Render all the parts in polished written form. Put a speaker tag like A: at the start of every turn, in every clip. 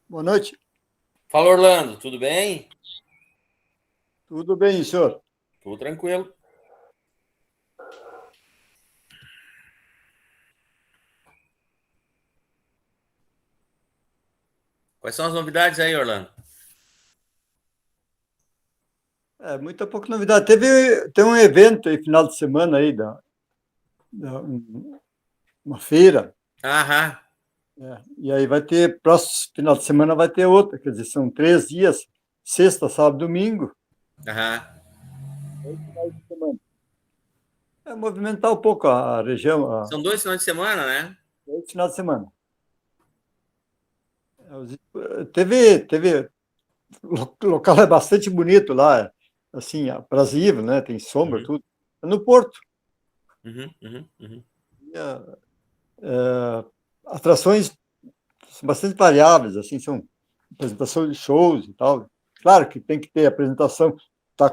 A: Boa noite.
B: Fala, Orlando, tudo bem?
A: Tudo bem, senhor?
B: Tudo tranquilo. Quais são as novidades aí, Orlando?
A: Muita pouca novidade. Tem um evento aí, final de semana aí, uma feira,
B: Aham,
A: e aí vai ter, próximo final de semana vai ter outra, quer dizer, são 3 dias, sexta, sábado, domingo,
B: aham.
A: final de semana. Movimentar um pouco a região,
B: São 2 finais de semana, né?
A: esse final de semana. Teve, local é bastante bonito lá, assim, aprazível, né? Tem sombra,
B: Uhum,
A: tudo. É no Porto.
B: uhum.
A: É, é, atrações são bastante variáveis, assim, são apresentação de shows e tal. Claro que tem que ter apresentação, tá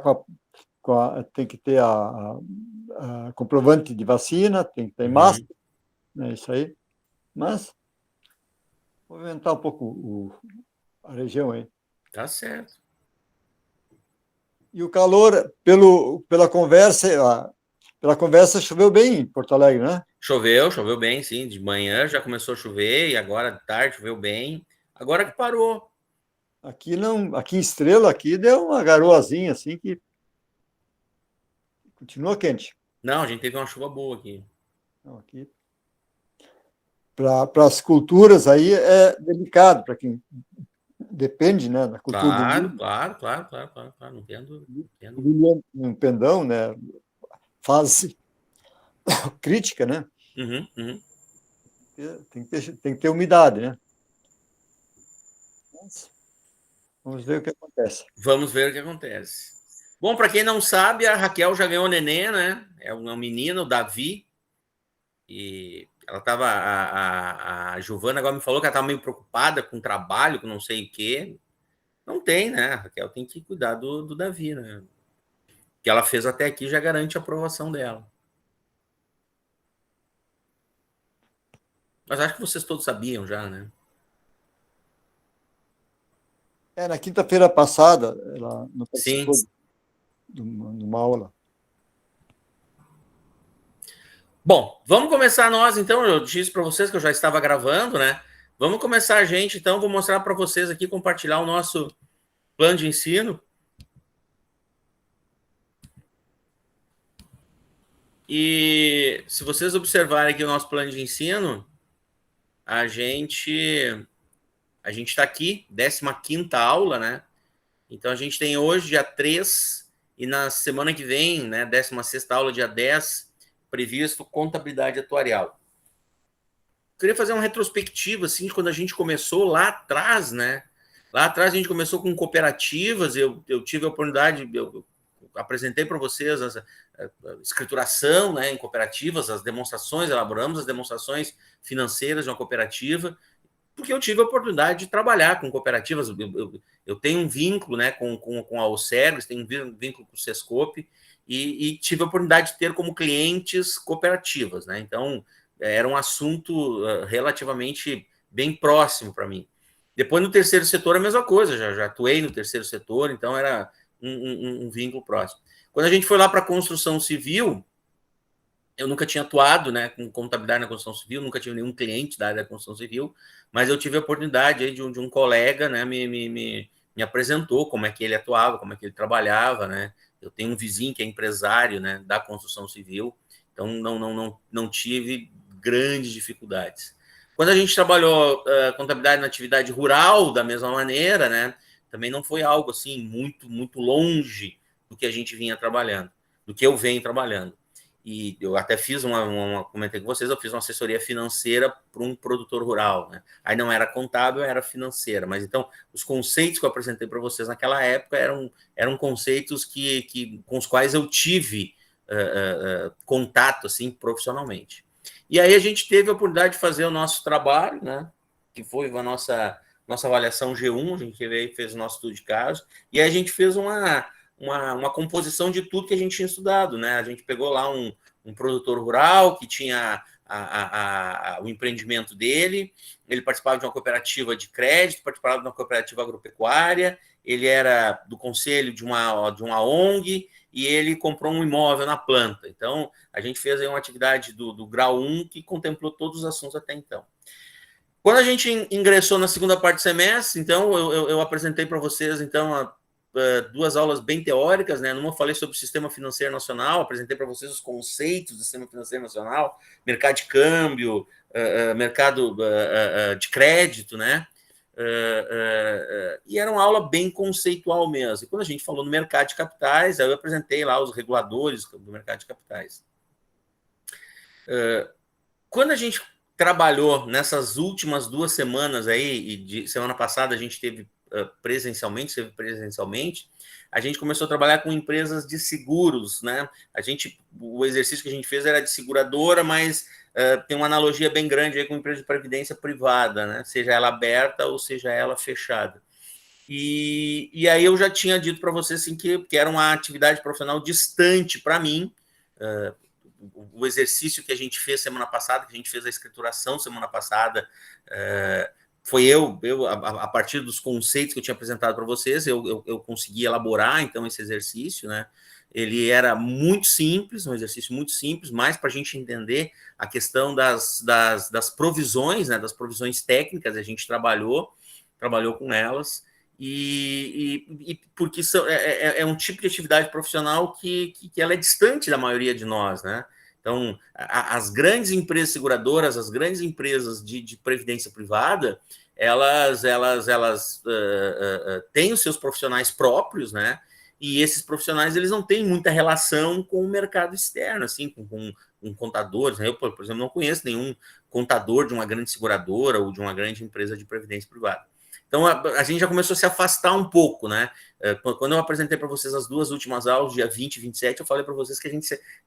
A: tem que ter a comprovante de vacina, tem que ter
B: Uhum.
A: máscara, né, isso aí. Mas movimentar um pouco a região aí.
B: Tá certo.
A: E o calor, pela conversa, choveu bem em Porto Alegre, né?
B: Choveu bem, sim. De manhã já começou a chover e agora de tarde choveu bem. Agora que parou.
A: Aqui não, aqui em Estrela, aqui deu uma garoazinha assim que continua quente.
B: Não, a gente teve uma chuva boa aqui.
A: Então, aqui para as culturas aí é delicado, para quem depende, né, da cultura do
B: Claro,
A: milho.
B: claro. Não tem dúvida. Não tem
A: O
B: dúvida.
A: milho é um pendão, né, fase crítica, né,
B: Uhum.
A: tem que ter umidade, né. Mas vamos ver o que acontece.
B: Vamos ver o que acontece. Bom, para quem não sabe, a Raquel já ganhou neném, né? É um menino, o Davi. E ela estava. A Giovana agora me falou que ela estava meio preocupada com o trabalho, com não sei o quê. Não tem, né? A Raquel tem que cuidar do Davi, né? O que ela fez até aqui já garante a aprovação dela. Mas acho que vocês todos sabiam já, né?
A: Na quinta-feira passada, ela não
B: Sim.
A: participou de uma aula.
B: Bom, vamos começar nós, então. Eu disse para vocês que eu já estava gravando, né? Vamos começar a gente, então. Vou mostrar para vocês aqui, compartilhar o nosso plano de ensino. E se vocês observarem aqui o nosso plano de ensino, a gente a gente está aqui, 15ª aula, né? Então a gente tem hoje, dia 3, e na semana que vem, né, 16ª aula, dia 10, previsto contabilidade atuarial. Eu queria fazer uma retrospectiva, assim, de quando a gente começou lá atrás, né? Lá atrás a gente começou com cooperativas, eu tive a oportunidade, eu apresentei para vocês a escrituração, né, em cooperativas, as demonstrações, elaboramos as demonstrações financeiras de uma cooperativa, porque eu tive a oportunidade de trabalhar com cooperativas. Eu tenho um vínculo, né, com a Alcergs, tenho um vínculo com o Sescope, e tive a oportunidade de ter como clientes cooperativas, né? Então, era um assunto relativamente bem próximo para mim. Depois, no terceiro setor, a mesma coisa, já atuei no terceiro setor, então era um vínculo próximo. Quando a gente foi lá para a construção civil, eu nunca tinha atuado, né, com contabilidade na construção civil, nunca tive nenhum cliente da área da construção civil, mas eu tive a oportunidade aí de um colega, né, me apresentou como é que ele atuava, como é que ele trabalhava, né. Eu tenho um vizinho que é empresário, né, da construção civil, então não tive grandes dificuldades. Quando a gente trabalhou contabilidade na atividade rural, da mesma maneira, né, também não foi algo assim muito longe do que a gente vinha trabalhando, do que eu venho trabalhando. E eu até fiz comentei com vocês, eu fiz uma assessoria financeira para um produtor rural, né? Aí não era contábil, era financeira, mas então os conceitos que eu apresentei para vocês naquela época eram conceitos com os quais eu tive contato assim profissionalmente. E aí a gente teve a oportunidade de fazer o nosso trabalho, né? Que foi a nossa avaliação G1, a gente veio, fez o nosso estudo de caso, e aí a gente fez uma composição de tudo que a gente tinha estudado, né? A gente pegou lá um produtor rural que tinha o empreendimento dele, ele participava de uma cooperativa de crédito, participava de uma cooperativa agropecuária, ele era do conselho de uma ONG, e ele comprou um imóvel na planta. Então, a gente fez aí uma atividade do grau 1 que contemplou todos os assuntos até então. Quando a gente ingressou na segunda parte do semestre, então, eu apresentei para vocês, então, duas aulas bem teóricas, né? Numa eu falei sobre o Sistema Financeiro Nacional, apresentei para vocês os conceitos do Sistema Financeiro Nacional, mercado de câmbio, mercado de crédito, né? E era uma aula bem conceitual mesmo. E quando a gente falou no mercado de capitais, aí eu apresentei lá os reguladores do mercado de capitais. Quando a gente trabalhou nessas últimas 2 semanas aí, e de semana passada a gente teve presencialmente, a gente começou a trabalhar com empresas de seguros, né? O exercício que a gente fez era de seguradora, mas tem uma analogia bem grande aí com empresa de previdência privada, né? Seja ela aberta ou seja ela fechada. E aí eu já tinha dito para vocês assim, que era uma atividade profissional distante para mim. O exercício que a gente fez semana passada, que a gente fez a escrituração semana passada, foi eu a partir dos conceitos que eu tinha apresentado para vocês, eu consegui elaborar, então, esse exercício, né? Ele era muito simples, um exercício muito simples, mais para a gente entender a questão das provisões, né? Das provisões técnicas, a gente trabalhou com elas, e porque é um tipo de atividade profissional que ela é distante da maioria de nós, né? Então, as grandes empresas seguradoras, as grandes empresas de previdência privada, elas têm os seus profissionais próprios, né? E esses profissionais, eles não têm muita relação com o mercado externo, assim, com contadores, né? Eu, por exemplo, não conheço nenhum contador de uma grande seguradora ou de uma grande empresa de previdência privada. Então, a gente já começou a se afastar um pouco, né? Quando eu apresentei para vocês as 2 últimas aulas, dia 20 e 27, eu falei para vocês que a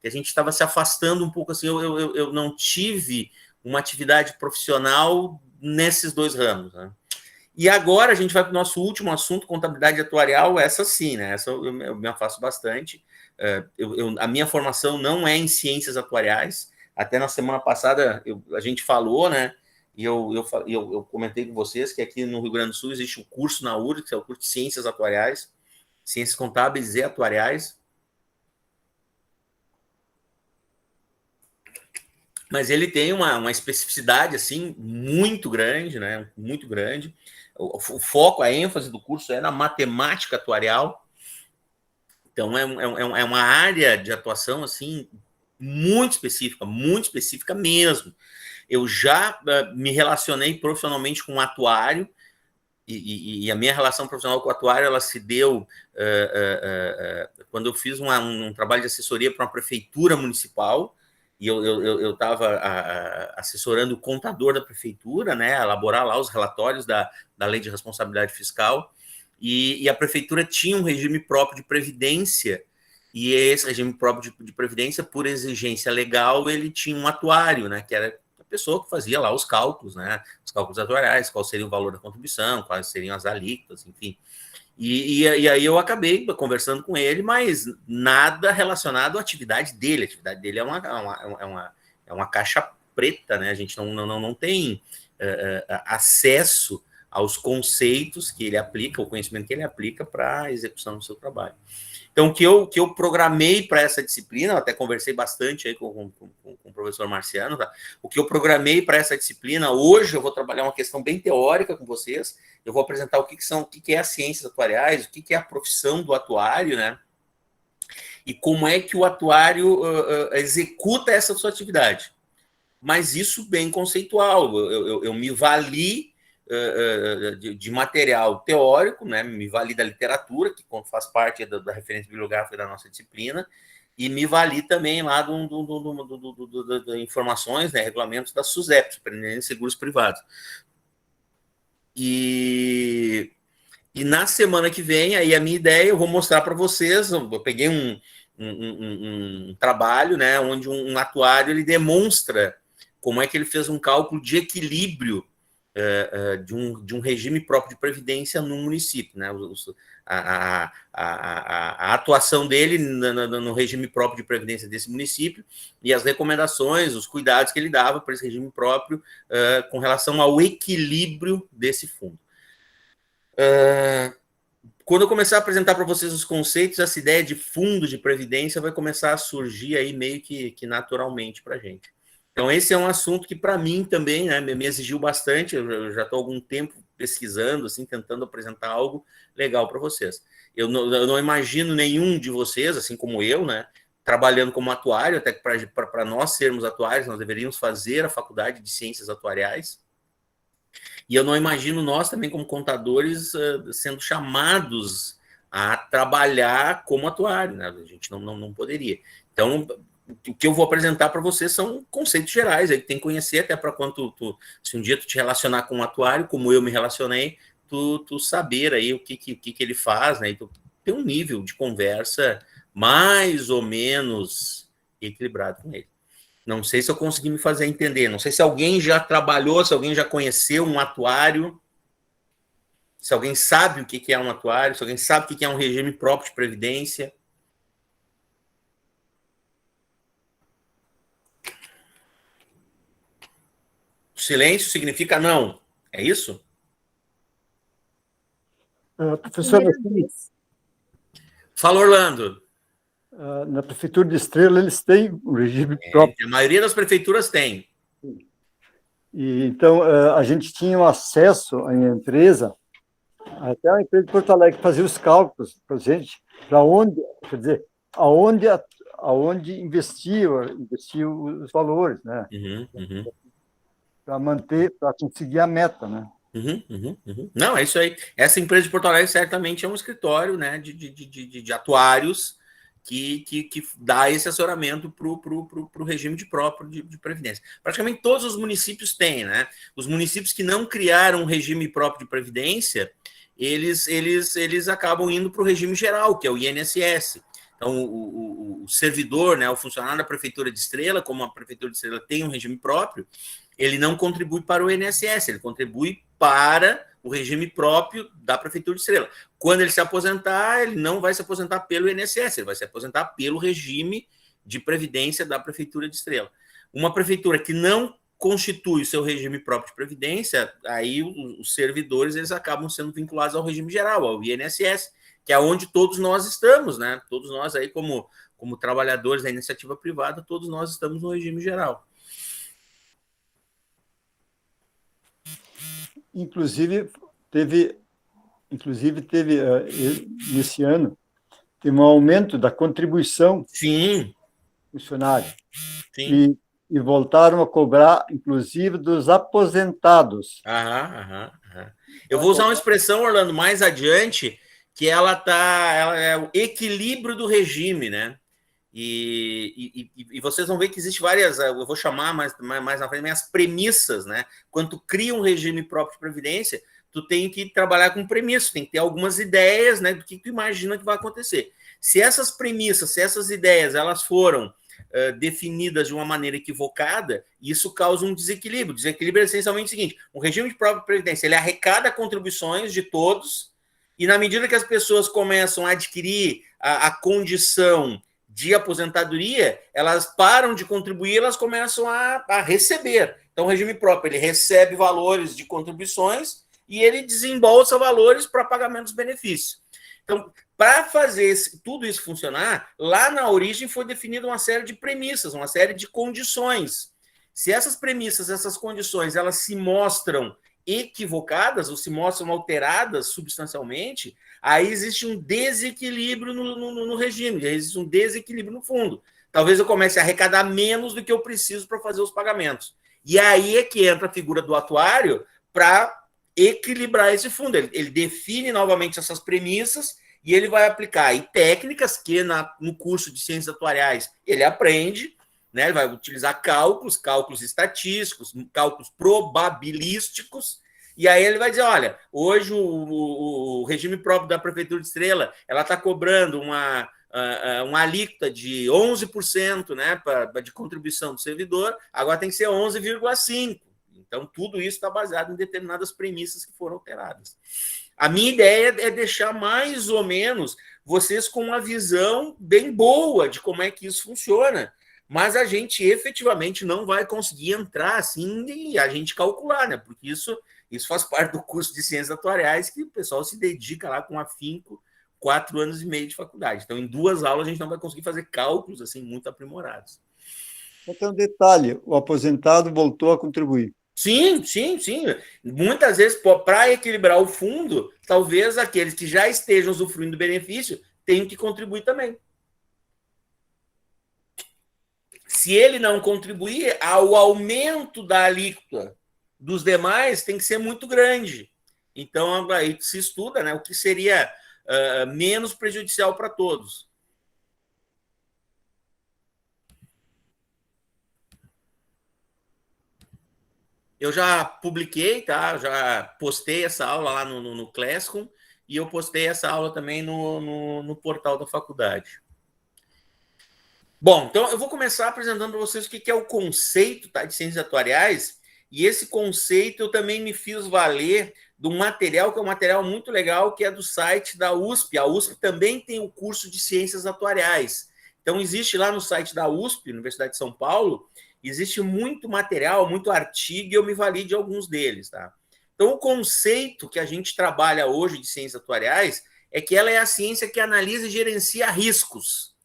B: gente estava se afastando um pouco, assim, eu não tive uma atividade profissional nesses 2 ramos, né? E agora a gente vai para o nosso último assunto, contabilidade atuarial, essa sim, né? Essa eu me afasto bastante. A minha formação não é em ciências atuariais, até na semana passada a gente falou, né? E eu comentei com vocês que aqui no Rio Grande do Sul existe um curso na URGS, que é o curso de Ciências Atuariais, Ciências Contábeis e Atuariais. Mas ele tem uma especificidade, assim, muito grande, né? Muito grande. O foco, a ênfase do curso é na matemática atuarial. Então, é uma área de atuação, assim, muito específica mesmo. Eu já me relacionei profissionalmente com um atuário, e a minha relação profissional com o atuário, ela se deu quando eu fiz um trabalho de assessoria para uma prefeitura municipal, e eu estava assessorando o contador da prefeitura, né, a elaborar lá os relatórios da lei de responsabilidade fiscal, e a prefeitura tinha um regime próprio de previdência, e esse regime próprio de previdência, por exigência legal, ele tinha um atuário, né, que era a pessoa que fazia lá os cálculos, né, os cálculos atuariais, qual seria o valor da contribuição, quais seriam as alíquotas, enfim. E aí eu acabei conversando com ele, mas nada relacionado à atividade dele. A atividade dele é uma caixa preta, né? A gente não tem acesso aos conceitos que ele aplica, o conhecimento que ele aplica para a execução do seu trabalho. Então, o que eu programei para essa disciplina, eu até conversei bastante aí com o professor Marciano, tá? O que eu programei para essa disciplina, hoje eu vou trabalhar uma questão bem teórica com vocês, eu vou apresentar o que é as ciências atuariais, o que é a profissão do atuário, né? E como é que o atuário executa essa sua atividade. Mas isso bem conceitual, eu me vali de material teórico, né? Me vali da literatura, que faz parte da referência bibliográfica da nossa disciplina, e me vali também lá de informações, né? Regulamentos da SUSEP, Superintendência de Seguros Privados. E na semana que vem, aí a minha ideia, eu vou mostrar para vocês, eu peguei um trabalho, né, onde um atuário ele demonstra como é que ele fez um cálculo de equilíbrio de um regime próprio de previdência no município, né? a atuação dele no regime próprio de previdência desse município e as recomendações, os cuidados que ele dava para esse regime próprio com relação ao equilíbrio desse fundo. Quando eu começar a apresentar para vocês os conceitos, essa ideia de fundo de previdência vai começar a surgir aí meio que naturalmente para a gente. Então, esse é um assunto que, para mim, também, né, me exigiu bastante. Eu já estou há algum tempo pesquisando, assim, tentando apresentar algo legal para vocês. Eu não imagino nenhum de vocês, assim como eu, né, trabalhando como atuário, até que para nós sermos atuários, nós deveríamos fazer a faculdade de ciências atuariais. E eu não imagino nós também, como contadores, sendo chamados a trabalhar como atuário, né? A gente não poderia. Então, o que eu vou apresentar para vocês são conceitos gerais, aí que tem que conhecer, até para quando se um dia tu te relacionar com um atuário, como eu me relacionei, tu saber aí o que ele faz, né? E tu ter um nível de conversa mais ou menos equilibrado com ele. Não sei se eu consegui me fazer entender. Não sei se alguém já trabalhou, se alguém já conheceu um atuário, se alguém sabe o que é um atuário, se alguém sabe o que é um regime próprio de previdência. Silêncio significa não. É isso?
A: Professor,
B: Fala, Orlando.
A: na Prefeitura de Estrela, eles têm um regime próprio.
B: A maioria das prefeituras tem.
A: E, então, a gente tinha um acesso à empresa, até a empresa de Porto Alegre fazia os cálculos para a gente, para onde, quer dizer, aonde investia os valores, né? Para manter, para conseguir a meta, né?
B: Não, é isso aí. Essa empresa de Porto Alegre certamente é um escritório, né, de atuários que dá esse assessoramento para o regime próprio de previdência. Praticamente todos os municípios têm, né? Os municípios que não criaram um regime próprio de previdência, eles acabam indo para o regime geral, que é o INSS. Então, o servidor, né, o funcionário da Prefeitura de Estrela, como a Prefeitura de Estrela tem um regime próprio, ele não contribui para o INSS, ele contribui para o regime próprio da Prefeitura de Estrela. Quando ele se aposentar, ele não vai se aposentar pelo INSS, ele vai se aposentar pelo regime de previdência da Prefeitura de Estrela. Uma prefeitura que não constitui o seu regime próprio de previdência, aí os servidores eles acabam sendo vinculados ao regime geral, ao INSS, que é onde todos nós estamos, né? Todos nós aí como trabalhadores da iniciativa privada, todos nós estamos no regime geral.
A: Inclusive teve nesse ano teve um aumento da contribuição funcionária.
B: Sim.
A: E voltaram a cobrar, inclusive, dos aposentados.
B: Eu vou usar uma expressão, Orlando, mais adiante, que ela é o equilíbrio do regime, né? E vocês vão ver que existe várias, eu vou chamar mais na frente, as premissas, né? Quando tu cria um regime próprio de previdência, tu tem que trabalhar com premissas, tem que ter algumas ideias, né, do que tu imagina que vai acontecer. Se essas premissas, se essas ideias, elas foram definidas de uma maneira equivocada, isso causa um desequilíbrio. O desequilíbrio é essencialmente o seguinte: o regime de própria previdência, ele arrecada contribuições de todos, e na medida que as pessoas começam a adquirir a condição de aposentadoria, elas param de contribuir, elas começam a receber. Então, o regime próprio, ele recebe valores de contribuições e ele desembolsa valores para pagamento dos benefícios. Então, para fazer tudo isso funcionar, lá na origem foi definida uma série de premissas, uma série de condições. Se essas premissas, essas condições, elas se mostram equivocadas ou se mostram alteradas substancialmente, aí existe um desequilíbrio no regime, existe um desequilíbrio no fundo. Talvez eu comece a arrecadar menos do que eu preciso para fazer os pagamentos. E aí é que entra a figura do atuário para equilibrar esse fundo. Ele define novamente essas premissas e ele vai aplicar aí técnicas que no curso de ciências atuariais ele aprende, né? Ele vai utilizar cálculos estatísticos, cálculos probabilísticos, e aí ele vai dizer, olha, hoje o regime próprio da Prefeitura de Estrela, ela está cobrando uma alíquota de 11%, né, de contribuição do servidor, agora tem que ser 11,5%. Então, tudo isso está baseado em determinadas premissas que foram alteradas. A minha ideia é deixar mais ou menos vocês com uma visão bem boa de como é que isso funciona. Mas a gente efetivamente não vai conseguir entrar assim e a gente calcular, né? Porque isso faz parte do curso de Ciências Atuariais, que o pessoal se dedica lá com afinco 4 anos e meio de faculdade. Então, em 2 aulas, a gente não vai conseguir fazer cálculos assim muito aprimorados.
A: Então, um detalhe, o aposentado voltou a contribuir.
B: Sim, sim, sim. Muitas vezes, para equilibrar o fundo, talvez aqueles que já estejam usufruindo do benefício tenham que contribuir também. Se ele não contribuir, o aumento da alíquota dos demais tem que ser muito grande. Então, aí se estuda, né, o que seria menos prejudicial para todos. Eu já publiquei, tá? Já postei essa aula lá no Classroom e eu postei essa aula também no portal da faculdade. Bom, então eu vou começar apresentando para vocês o que é o conceito, tá, de ciências atuariais, e esse conceito eu também me fiz valer de um material que é um material muito legal, que é do site da USP. A USP também tem o curso de ciências atuariais. Então existe lá no site da USP, Universidade de São Paulo, existe muito material, muito artigo, e eu me vali de alguns deles, tá? Então o conceito que a gente trabalha hoje de ciências atuariais é que ela é a ciência que analisa e gerencia riscos.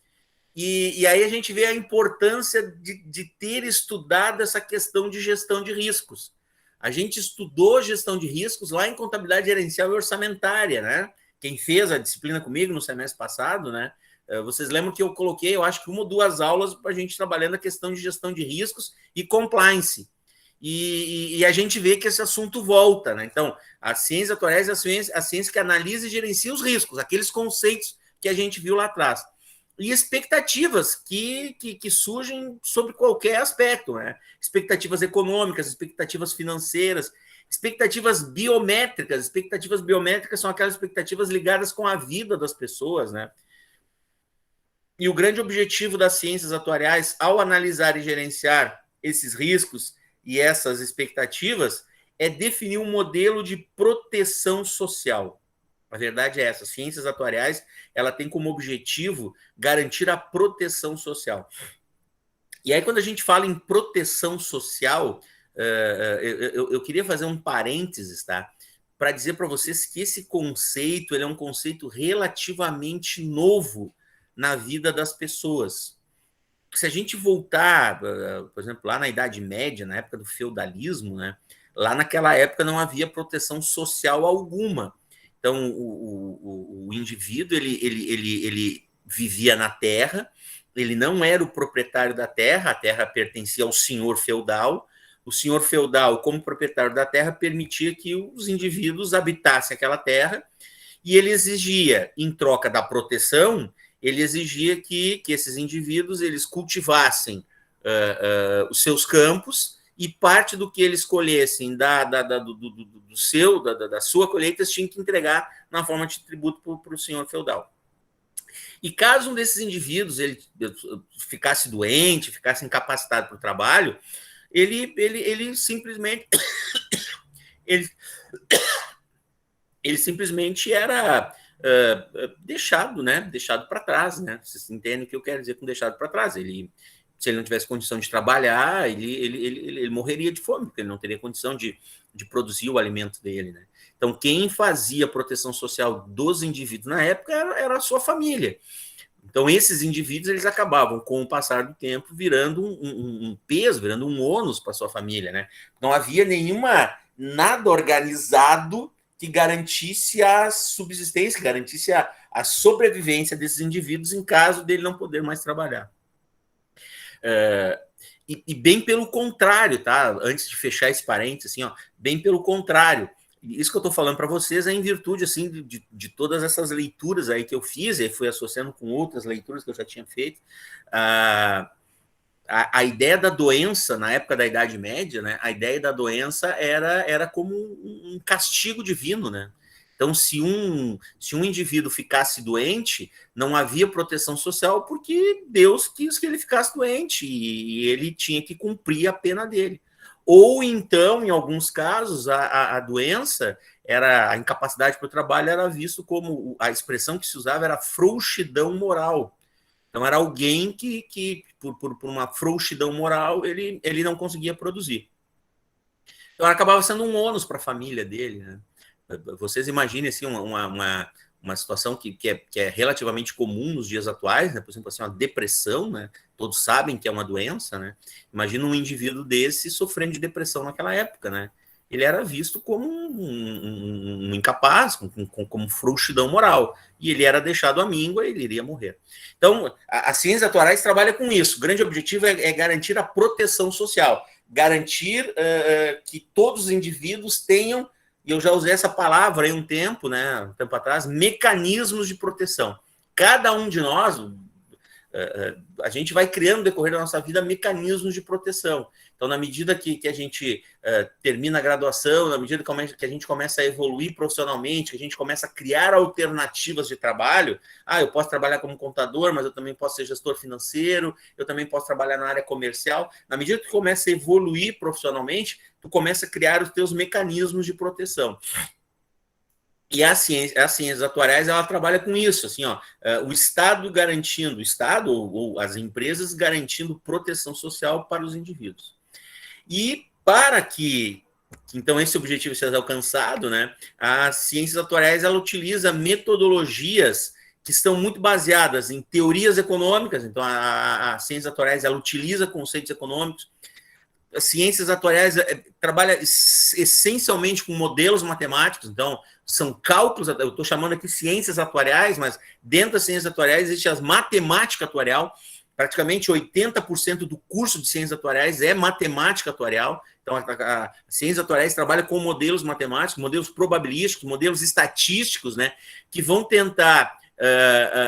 B: E aí a gente vê a importância de ter estudado essa questão de gestão de riscos. A gente estudou gestão de riscos lá em contabilidade gerencial e orçamentária, né? Quem fez a disciplina comigo no semestre passado, né? Vocês lembram que eu coloquei, eu acho que 1 ou 2 aulas para a gente trabalhando a questão de gestão de riscos e compliance. E a gente vê que esse assunto volta, né? Então, a ciência atuariais é a ciência que analisa e gerencia os riscos, aqueles conceitos que a gente viu lá atrás. E expectativas que surgem sobre qualquer aspecto, né? Expectativas econômicas, expectativas financeiras, expectativas biométricas. Expectativas biométricas são aquelas expectativas ligadas com a vida das pessoas, né? E o grande objetivo das ciências atuariais, ao analisar e gerenciar esses riscos e essas expectativas, é definir um modelo de proteção social. A verdade é essa, ciências atuariais, ela tem como objetivo garantir a proteção social. E aí, quando a gente fala em proteção social, eu queria fazer um parênteses, tá? Para dizer para vocês que esse conceito ele é um conceito relativamente novo na vida das pessoas. Se a gente voltar, por exemplo, lá na Idade Média, na época do feudalismo, né? Lá naquela época não havia proteção social alguma. Então, o indivíduo ele vivia na terra, ele não era o proprietário da terra, a terra pertencia ao senhor feudal. O senhor feudal, como proprietário da terra, permitia que os indivíduos habitassem aquela terra e ele exigia, em troca da proteção, ele exigia que esses indivíduos eles cultivassem os seus campos e parte do que eles escolhessem da sua colheita eles tinham que entregar na forma de tributo para o senhor feudal. E caso um desses indivíduos ele ficasse doente, ficasse incapacitado para o trabalho, ele simplesmente ele simplesmente era deixado, né? Deixado para trás, né? Vocês entendem o que eu quero dizer com deixado para trás? Se ele não tivesse condição de trabalhar, ele morreria de fome, porque ele não teria condição de produzir o alimento dele, né? Então, quem fazia proteção social dos indivíduos na época era a sua família. Então, esses indivíduos eles acabavam, com o passar do tempo, virando um peso, virando um ônus para sua família, né? Não havia nada organizado que garantisse a subsistência, que garantisse a sobrevivência desses indivíduos em caso dele não poder mais trabalhar. E bem pelo contrário, tá? Antes de fechar esse parênteses, assim, ó, bem pelo contrário. Isso que eu estou falando para vocês é em virtude assim, de todas essas leituras aí que eu fiz, e fui associando com outras leituras que eu já tinha feito. A ideia da doença, na época da Idade Média, né, a ideia da doença era como um castigo divino, né? Então, se um indivíduo ficasse doente, não havia proteção social porque Deus quis que ele ficasse doente e ele tinha que cumprir a pena dele. ou então, em alguns casos, a doença, era a incapacidade para o trabalho era visto como, a expressão que se usava era frouxidão moral. Então, era alguém que por uma frouxidão moral, ele não conseguia produzir. Então, acabava sendo um ônus para a família dele, né? Vocês imaginem assim, uma situação que é relativamente comum nos dias atuais, né? Por exemplo, assim, uma depressão, né? Todos sabem que é uma doença, né? Imagina um indivíduo desse sofrendo de depressão naquela época, né? Ele era visto como um incapaz, como frouxidão moral. E ele era deixado à míngua e ele iria morrer. Então, as ciências atuais trabalham com isso. O grande objetivo é garantir a proteção social, garantir que todos os indivíduos tenham, e eu já usei essa palavra em um tempo atrás, mecanismos de proteção. Cada um de nós, a gente vai criando no decorrer da nossa vida mecanismos de proteção. Então, na medida que a gente termina a graduação, na medida que a gente começa a evoluir profissionalmente, que a gente começa a criar alternativas de trabalho, eu posso trabalhar como contador, mas eu também posso ser gestor financeiro, eu também posso trabalhar na área comercial. Na medida que tu começa a evoluir profissionalmente, tu começa a criar os teus mecanismos de proteção. E as ciências atuariais, ela trabalha com isso, assim, o Estado garantindo, o Estado ou as empresas garantindo proteção social para os indivíduos. E para que então esse objetivo seja alcançado, né, as ciências atuariais, ela utiliza metodologias que estão muito baseadas em teorias econômicas. Então as ciências atuariais, ela utiliza conceitos econômicos. As ciências atuariais trabalha essencialmente com modelos matemáticos, então são cálculos, eu estou chamando aqui ciências atuariais, mas dentro das ciências atuariais existe a matemática atuarial, praticamente 80% do curso de ciências atuariais é matemática atuarial. Então, as ciências atuariais trabalham com modelos matemáticos, modelos probabilísticos, modelos estatísticos, né, que vão tentar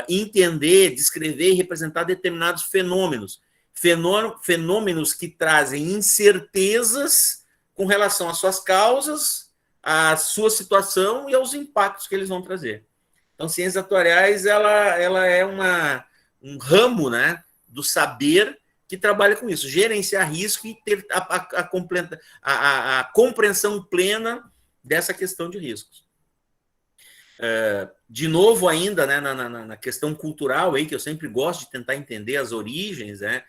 B: entender, descrever e representar determinados fenômenos que trazem incertezas com relação às suas causas, à sua situação e aos impactos que eles vão trazer. Então, ciências atuariais, ela é um ramo, né, do saber que trabalha com isso, gerenciar risco e ter a compreensão plena dessa questão de riscos. De novo ainda, né, na questão cultural aí, que eu sempre gosto de tentar entender as origens, né,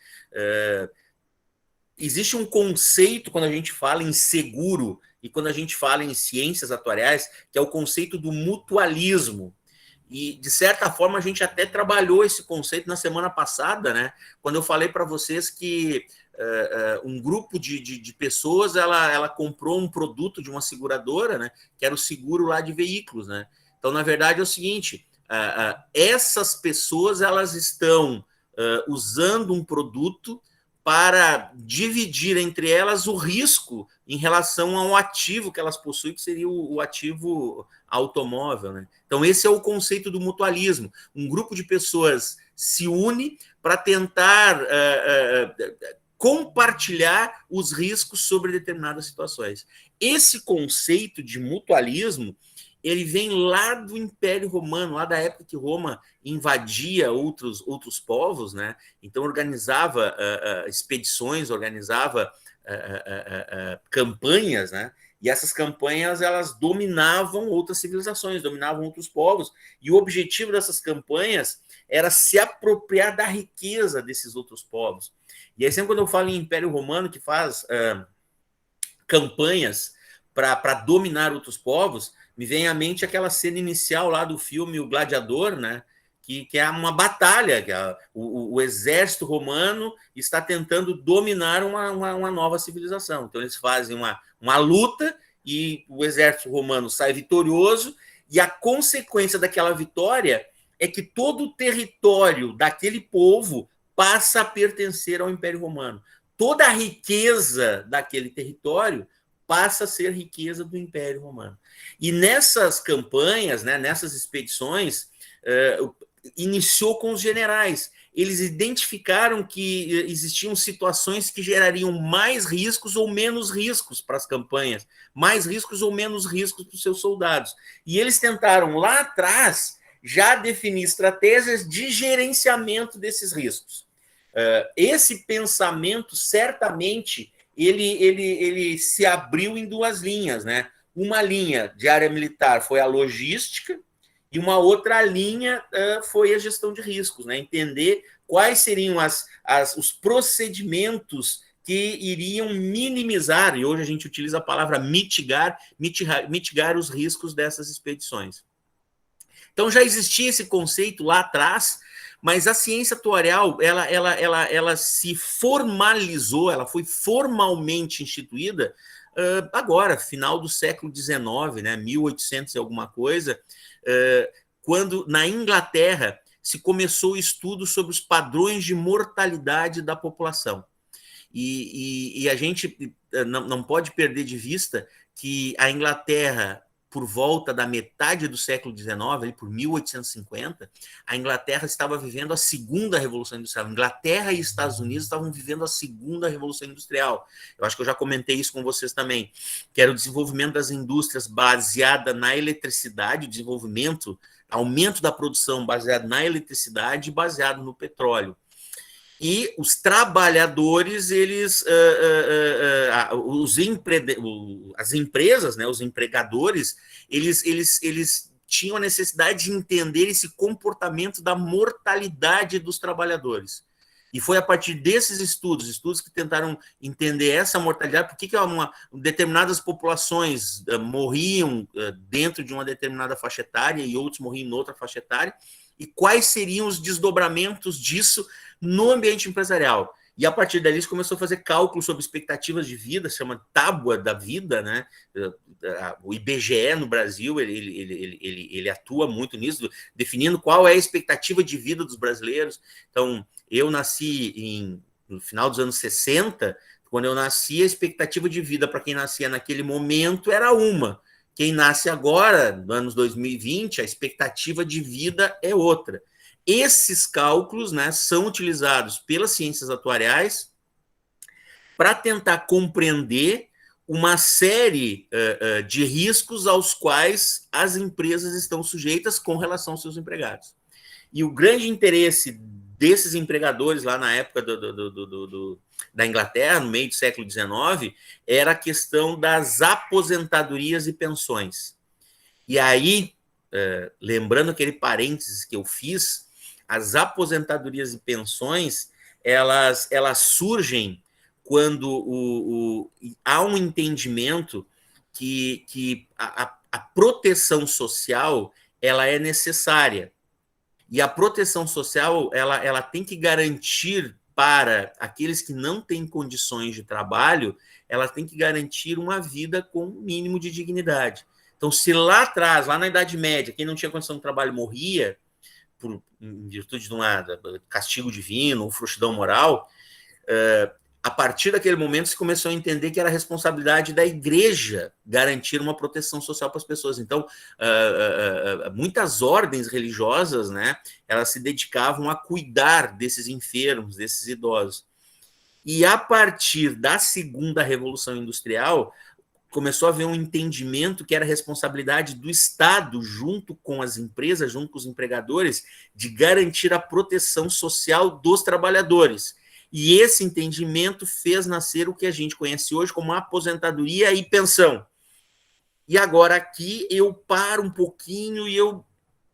B: existe um conceito quando a gente fala em seguro e quando a gente fala em ciências atuariais, que é o conceito do mutualismo. E, de certa forma, a gente até trabalhou esse conceito na semana passada, né, quando eu falei para vocês que um grupo de pessoas, ela comprou um produto de uma seguradora, né, que era o seguro lá de veículos, né. Então, na verdade, é o seguinte, essas pessoas, elas estão usando um produto para dividir entre elas o risco em relação ao ativo que elas possuem, que seria o ativo automóvel, né? Então, esse é o conceito do mutualismo. Um grupo de pessoas se une para tentar compartilhar os riscos sobre determinadas situações. Esse conceito de mutualismo, ele vem lá do Império Romano, lá da época que Roma invadia outros povos, né? Então organizava expedições, organizava campanhas, né? E essas campanhas, elas dominavam outras civilizações, dominavam outros povos, e o objetivo dessas campanhas era se apropriar da riqueza desses outros povos. E aí, sempre quando eu falo em Império Romano, que faz campanhas para dominar outros povos, me vem à mente aquela cena inicial lá do filme O Gladiador, né? Que é uma batalha, que o exército romano está tentando dominar uma nova civilização. Então, eles fazem uma luta e o exército romano sai vitorioso, e a consequência daquela vitória é que todo o território daquele povo passa a pertencer ao Império Romano. Toda a riqueza daquele território passa a ser riqueza do Império Romano. E nessas campanhas, né, nessas expedições, iniciou com os generais. Eles identificaram que existiam situações que gerariam mais riscos ou menos riscos para as campanhas, mais riscos ou menos riscos para os seus soldados. E eles tentaram, lá atrás, já definir estratégias de gerenciamento desses riscos. Esse pensamento, certamente, ele se abriu em duas linhas, né? Uma linha de área militar foi a logística e uma outra linha foi a gestão de riscos, né? Entender quais seriam os procedimentos que iriam minimizar, e hoje a gente utiliza a palavra mitigar os riscos dessas expedições. Então já existia esse conceito lá atrás, mas a ciência atuarial ela se formalizou, ela foi formalmente instituída agora, final do século XIX, né, 1800 e alguma coisa, quando na Inglaterra se começou o estudo sobre os padrões de mortalidade da população. E a gente não pode perder de vista que a Inglaterra, por volta da metade do século XIX, ali por 1850, a Inglaterra estava vivendo a segunda Revolução Industrial. A Inglaterra e Estados Unidos estavam vivendo a segunda Revolução Industrial. Eu acho que eu já comentei isso com vocês também, que era o desenvolvimento das indústrias baseada na eletricidade, o desenvolvimento, aumento da produção baseado na eletricidade e baseado no petróleo. E os trabalhadores, as empresas, né, os empregadores, eles tinham a necessidade de entender esse comportamento da mortalidade dos trabalhadores. E foi a partir desses estudos que tentaram entender essa mortalidade, por que determinadas populações morriam dentro de uma determinada faixa etária e outros morriam em outra faixa etária, e quais seriam os desdobramentos disso no ambiente empresarial. E a partir dali se começou a fazer cálculos sobre expectativas de vida, se chama tábua da vida, né? O IBGE no Brasil, ele atua muito nisso, definindo qual é a expectativa de vida dos brasileiros. Então, eu nasci no final dos anos 60, quando eu nasci, a expectativa de vida para quem nascia naquele momento era uma. Quem nasce agora, nos anos 2020, a expectativa de vida é outra. Esses cálculos, né, são utilizados pelas ciências atuariais para tentar compreender uma série de riscos aos quais as empresas estão sujeitas com relação aos seus empregados. E o grande interesse desses empregadores lá na época da Inglaterra, no meio do século XIX, era a questão das aposentadorias e pensões. E aí, lembrando aquele parênteses que eu fiz, as aposentadorias e pensões, elas surgem quando há um entendimento que a proteção social ela é necessária. E a proteção social ela tem que garantir para aqueles que não têm condições de trabalho, ela tem que garantir uma vida com um mínimo de dignidade. Então, se lá atrás, lá na Idade Média, quem não tinha condição de trabalho morria, em virtude de um castigo divino ou frouxidão moral, a partir daquele momento se começou a entender que era a responsabilidade da igreja garantir uma proteção social para as pessoas. Então, muitas ordens religiosas, né, elas se dedicavam a cuidar desses enfermos, desses idosos. E a partir da segunda Revolução Industrial, começou a haver um entendimento que era responsabilidade do Estado, junto com as empresas, junto com os empregadores, de garantir a proteção social dos trabalhadores. E esse entendimento fez nascer o que a gente conhece hoje como aposentadoria e pensão. E agora aqui eu paro um pouquinho e eu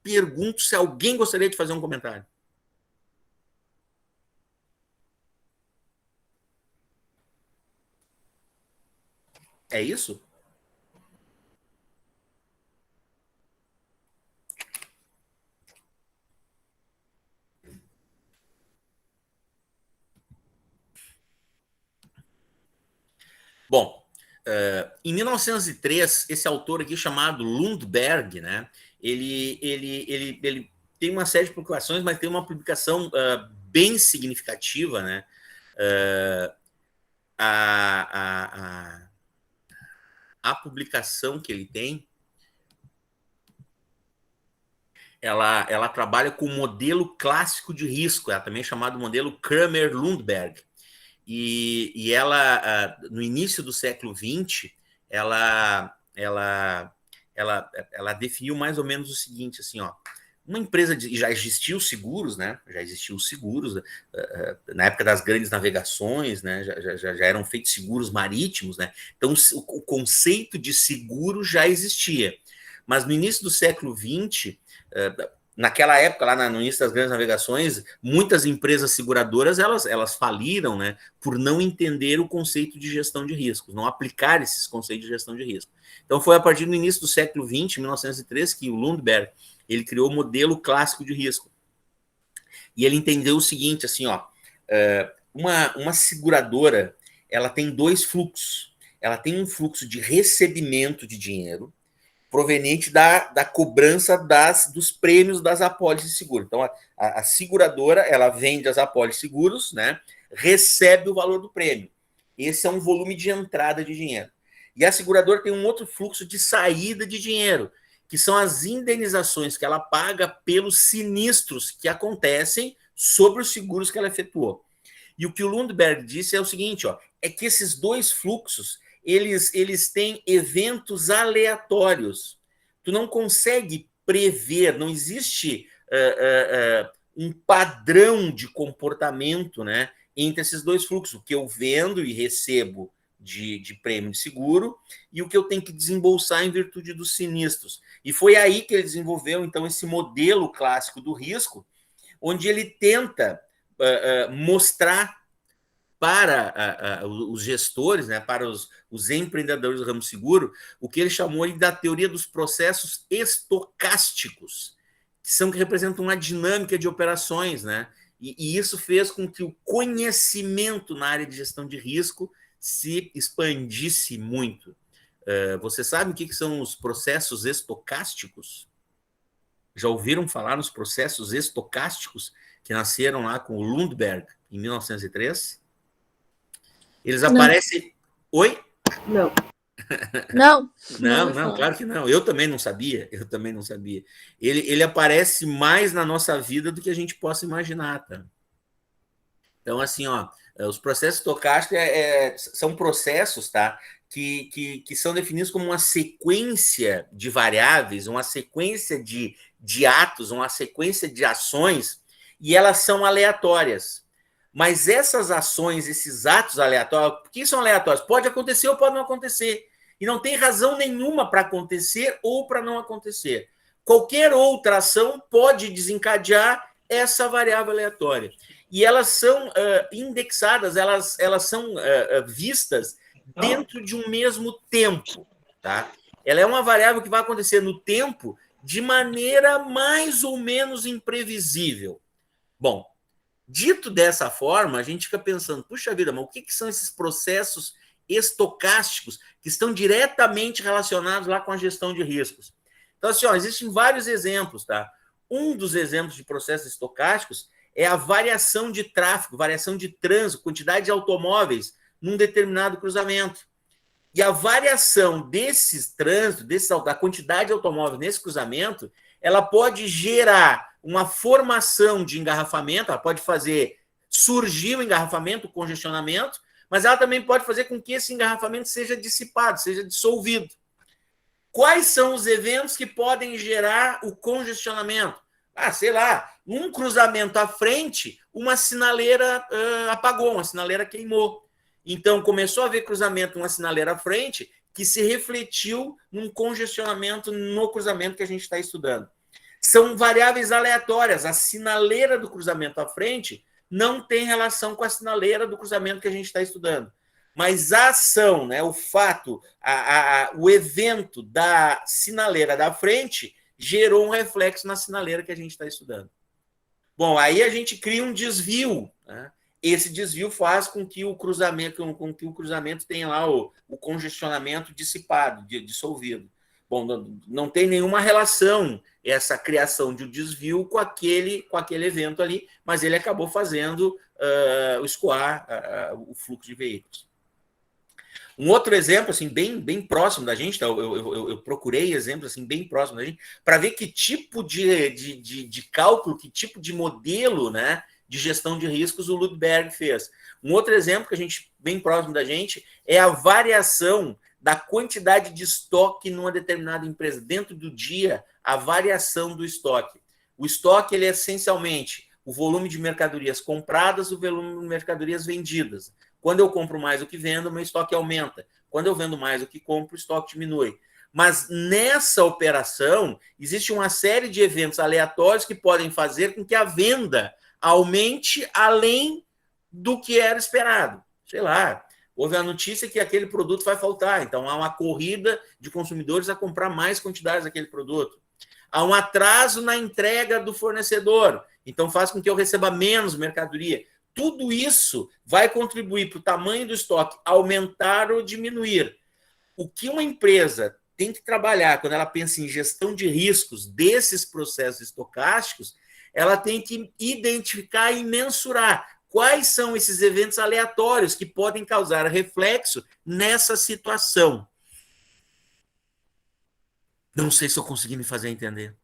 B: pergunto se alguém gostaria de fazer um comentário. É isso? Bom, em 1903, esse autor aqui chamado Lundberg, né, ele tem uma série de publicações, mas tem uma publicação bem significativa, né, a publicação que ele tem, ela trabalha com o modelo clássico de risco, ela também é chamado modelo Kramer-Lundberg. E ela, no início do século XX, ela definiu mais ou menos o seguinte, assim, ó, uma empresa já existiam os seguros, né? Já existiam os seguros na época das grandes navegações, né? Já eram feitos seguros marítimos, né? Então o conceito de seguro já existia, mas no início do século XX, naquela época, lá no início das grandes navegações, muitas empresas seguradoras elas faliram, né? Por não entender o conceito de gestão de riscos, não aplicar esses conceitos de gestão de risco. Então foi a partir do início do século XX, 1903, que o Lundberg ele criou o modelo clássico de risco. E ele entendeu o seguinte, assim, ó, uma seguradora, ela tem dois fluxos. Ela tem um fluxo de recebimento de dinheiro proveniente da cobrança dos prêmios das apólices de seguro. Então, a seguradora, ela vende as apólices de seguros, né, recebe o valor do prêmio. Esse é um volume de entrada de dinheiro. E a seguradora tem um outro fluxo de saída de dinheiro, que são as indenizações que ela paga pelos sinistros que acontecem sobre os seguros que ela efetuou. E o que o Lundberg disse é o seguinte, ó, é que esses dois fluxos, eles têm eventos aleatórios. Tu não consegue prever, não existe um padrão de comportamento, né, entre esses dois fluxos, o que eu vendo e recebo de prêmio de seguro e o que eu tenho que desembolsar em virtude dos sinistros. E foi aí que ele desenvolveu, então, esse modelo clássico do risco, onde ele tenta mostrar para os gestores, né, para os empreendedores do ramo seguro, o que ele chamou da teoria dos processos estocásticos, que representam uma dinâmica de operações, né? E isso fez com que o conhecimento na área de gestão de risco se expandisse muito. Você sabe o que são os processos estocásticos? Já ouviram falar nos processos estocásticos que nasceram lá com o Lundberg em 1903? Eles aparecem... Oi?
C: Não.
B: Não, claro que não. Eu também não sabia. Ele aparece mais na nossa vida do que a gente possa imaginar, tá? Então, assim, ó, os processos estocásticos são processos, tá, que são definidos como uma sequência de variáveis, uma sequência de atos, uma sequência de ações, e elas são aleatórias. Mas essas ações, esses atos aleatórios, por que são aleatórios? Pode acontecer ou pode não acontecer. E não tem razão nenhuma para acontecer ou para não acontecer. Qualquer outra ação pode desencadear essa variável aleatória. E elas são indexadas, elas são vistas dentro de um mesmo tempo. Tá? Ela é uma variável que vai acontecer no tempo de maneira mais ou menos imprevisível. Bom, dito dessa forma, a gente fica pensando, puxa vida, mas o que são esses processos estocásticos que estão diretamente relacionados lá com a gestão de riscos? Então, assim, ó, existem vários exemplos, tá? Um dos exemplos de processos estocásticos é a variação de tráfego, variação de trânsito, quantidade de automóveis num determinado cruzamento. E a variação desses trânsitos, da quantidade de automóveis nesse cruzamento, ela pode gerar uma formação de engarrafamento, ela pode fazer surgir o engarrafamento, o congestionamento, mas ela também pode fazer com que esse engarrafamento seja dissipado, seja dissolvido. Quais são os eventos que podem gerar o congestionamento? Sei lá, num cruzamento à frente, uma sinaleira apagou, uma sinaleira queimou. Então, começou a haver cruzamento, uma sinaleira à frente, que se refletiu num congestionamento no cruzamento que a gente está estudando. São variáveis aleatórias. A sinaleira do cruzamento à frente não tem relação com a sinaleira do cruzamento que a gente está estudando. Mas a ação, né, o fato, o evento da sinaleira da frente gerou um reflexo na sinaleira que a gente está estudando. Bom, aí a gente cria um desvio, né? Esse desvio faz com que o cruzamento tenha lá o congestionamento dissipado, dissolvido. Bom, não tem nenhuma relação essa criação de um desvio com aquele evento ali, mas ele acabou fazendo escoar o fluxo de veículos. Um outro exemplo, assim, bem próximo da gente, tá? Eu procurei exemplos assim, bem próximos da gente, para ver que tipo de cálculo, que tipo de modelo, né, de gestão de riscos o Lundberg fez. Um outro exemplo que a gente, bem próximo da gente, é a variação da quantidade de estoque numa determinada empresa. Dentro do dia, a variação do estoque. O estoque ele é essencialmente o volume de mercadorias compradas, o volume de mercadorias vendidas. Quando eu compro mais do que vendo, meu estoque aumenta. Quando eu vendo mais do que compro, o estoque diminui. Mas nessa operação, existe uma série de eventos aleatórios que podem fazer com que a venda aumente além do que era esperado. Sei lá, houve a notícia que aquele produto vai faltar, então há uma corrida de consumidores a comprar mais quantidades daquele produto. Há um atraso na entrega do fornecedor, então faz com que eu receba menos mercadoria. Tudo isso vai contribuir para o tamanho do estoque aumentar ou diminuir. O que uma empresa tem que trabalhar quando ela pensa em gestão de riscos desses processos estocásticos, ela tem que identificar e mensurar quais são esses eventos aleatórios que podem causar reflexo nessa situação. Não sei se eu consegui me fazer entender.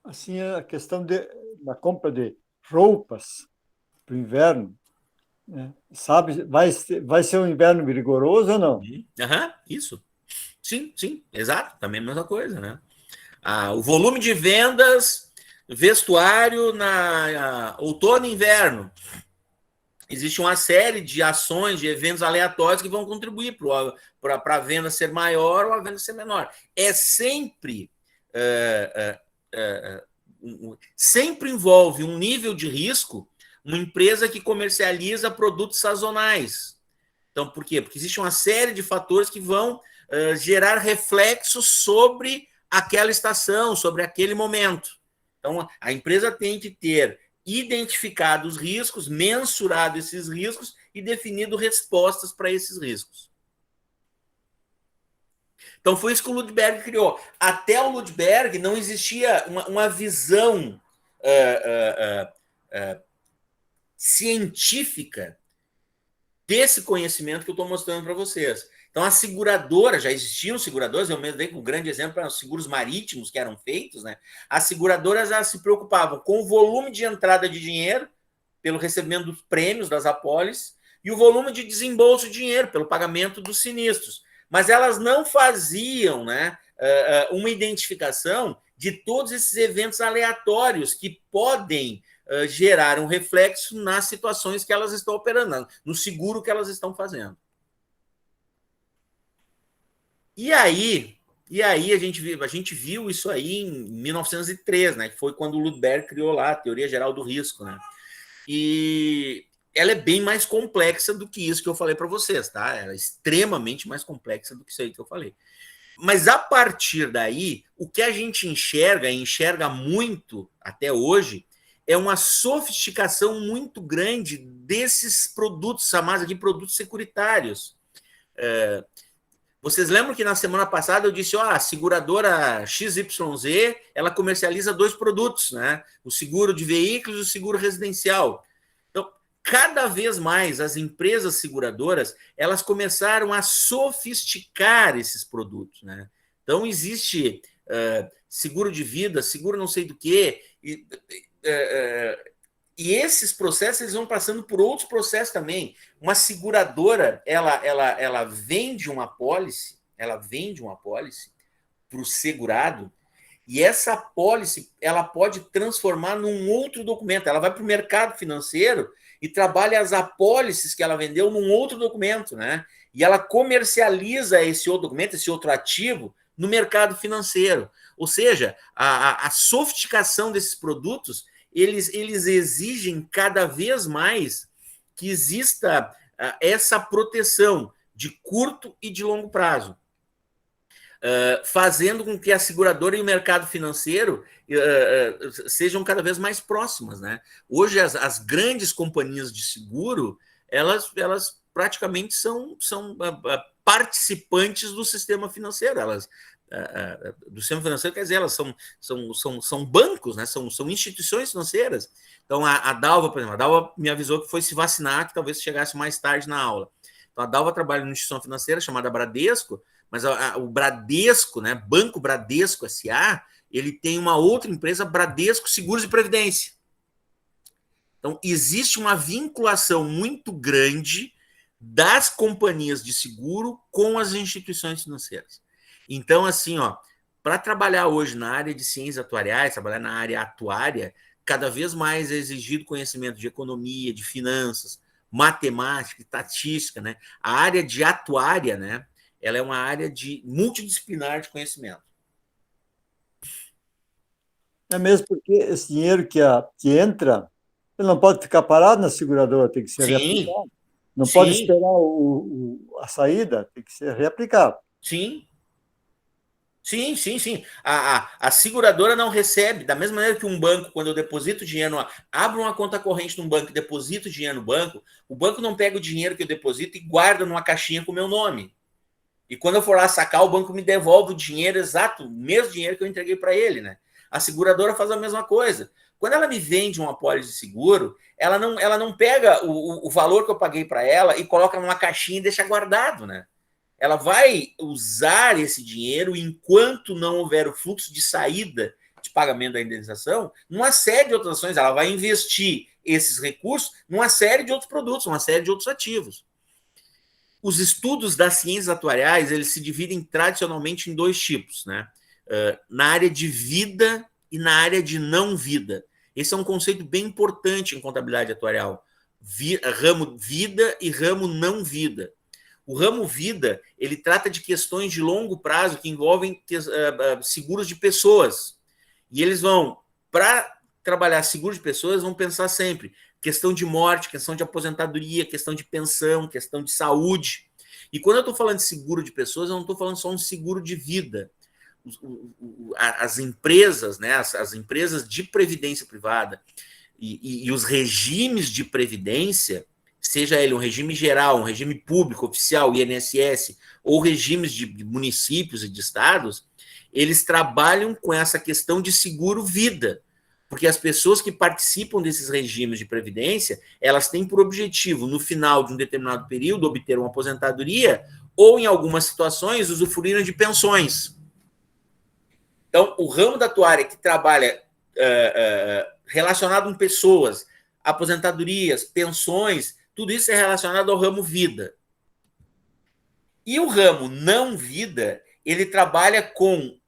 A: Assim, a questão da compra de roupas para o inverno, né? Sabe, vai ser um inverno rigoroso ou não?
B: Isso. Sim, sim, exato. Também a mesma coisa, né? O volume de vendas, vestuário na outono e inverno. Existe uma série de ações, de eventos aleatórios que vão contribuir para a venda ser maior ou a venda ser menor. É sempre sempre envolve um nível de risco uma empresa que comercializa produtos sazonais. Então, por quê? Porque existe uma série de fatores que vão gerar reflexos sobre aquela estação, sobre aquele momento. Então, a empresa tem que ter identificado os riscos, mensurado esses riscos e definido respostas para esses riscos. Então, foi isso que o Ludberg criou. Até o Ludberg não existia uma visão científica desse conhecimento que eu estou mostrando para vocês. Então, as seguradoras, já existiam seguradoras, eu mesmo dei um grande exemplo para os seguros marítimos que eram feitos, né? As seguradoras elas se preocupavam com o volume de entrada de dinheiro, pelo recebimento dos prêmios das apólices, e o volume de desembolso de dinheiro, pelo pagamento dos sinistros. Mas elas não faziam, né, uma identificação de todos esses eventos aleatórios que podem gerar um reflexo nas situações que elas estão operando, no seguro que elas estão fazendo. E aí a gente viu isso aí em 1903, né, que foi quando o Ludberg criou lá a Teoria Geral do Risco, né? E ela é bem mais complexa do que isso que eu falei para vocês, tá? Ela é extremamente mais complexa do que isso aí que eu falei. Mas a partir daí, o que a gente enxerga muito até hoje, é uma sofisticação muito grande desses produtos, chamados aqui produtos securitários. Vocês lembram que na semana passada eu disse, a seguradora XYZ, ela comercializa 2 produtos, né? O seguro de veículos e o seguro residencial. Então, cada vez mais as empresas seguradoras, elas começaram a sofisticar esses produtos, né? Então, existe seguro de vida, seguro não sei do quê, e esses processos eles vão passando por outros processos também. Uma seguradora, ela vende uma apólice, para o segurado, e essa apólice ela pode transformar num outro documento. Ela vai para o mercado financeiro e trabalha as apólices que ela vendeu num outro documento, né? E ela comercializa esse outro documento, esse outro ativo, no mercado financeiro. Ou seja, a sofisticação desses produtos eles exigem cada vez mais que exista essa proteção de curto e de longo prazo, fazendo com que a seguradora e o mercado financeiro sejam cada vez mais próximas, né? Hoje, as grandes companhias de seguro, elas praticamente são participantes do sistema financeiro. Do sistema financeiro, quer dizer, elas são bancos, né? São instituições financeiras. Então, a Dalva, por exemplo, a Dalva me avisou que foi se vacinar, que talvez chegasse mais tarde na aula. Então, a Dalva trabalha numa instituição financeira chamada Bradesco, mas o Bradesco, né, Banco Bradesco S.A., ele tem uma outra empresa, Bradesco Seguros e Previdência. Então, existe uma vinculação muito grande das companhias de seguro com as instituições financeiras. Então, assim, para trabalhar hoje na área de ciências atuariais, trabalhar na área atuária, cada vez mais é exigido conhecimento de economia, de finanças, matemática, estatística, né? A área de atuária, né? Ela é uma área de multidisciplinar de conhecimento.
A: É mesmo porque esse dinheiro que entra, ele não pode ficar parado na seguradora, tem que ser reaplicado. Não pode esperar a saída, tem que ser reaplicado.
B: Sim. A seguradora não recebe, da mesma maneira que um banco, quando eu deposito dinheiro, abro uma conta corrente num banco e deposito dinheiro no banco, o banco não pega o dinheiro que eu deposito e guarda numa caixinha com o meu nome. E quando eu for lá sacar, o banco me devolve o dinheiro exato, o mesmo dinheiro que eu entreguei para ele, né? A seguradora faz a mesma coisa. Quando ela me vende uma apólice de seguro, ela não pega o valor que eu paguei para ela e coloca numa caixinha e deixa guardado, né? Ela vai usar esse dinheiro enquanto não houver o fluxo de saída de pagamento da indenização, numa série de outras ações. Ela vai investir esses recursos numa série de outros produtos, uma série de outros ativos. Os estudos das ciências atuariais, eles se dividem tradicionalmente em dois tipos, né? Na área de vida e na área de não vida. Esse é um conceito bem importante em contabilidade atuarial. Ramo vida e ramo não vida. O ramo vida, ele trata de questões de longo prazo que envolvem seguros de pessoas. E eles vão, para trabalhar seguro de pessoas, vão pensar sempre questão de morte, questão de aposentadoria, questão de pensão, questão de saúde. E quando eu estou falando de seguro de pessoas, eu não estou falando só um seguro de vida. As empresas, né, as empresas de previdência privada e os regimes de previdência, seja ele um regime geral, um regime público, oficial, INSS, ou regimes de municípios e de estados, eles trabalham com essa questão de seguro-vida, porque as pessoas que participam desses regimes de previdência, elas têm por objetivo, no final de um determinado período, obter uma aposentadoria, ou, em algumas situações, usufruírem de pensões. Então, o ramo da atuária que trabalha relacionado com pessoas, aposentadorias, pensões, tudo isso é relacionado ao ramo vida. E o ramo não vida, ele trabalha com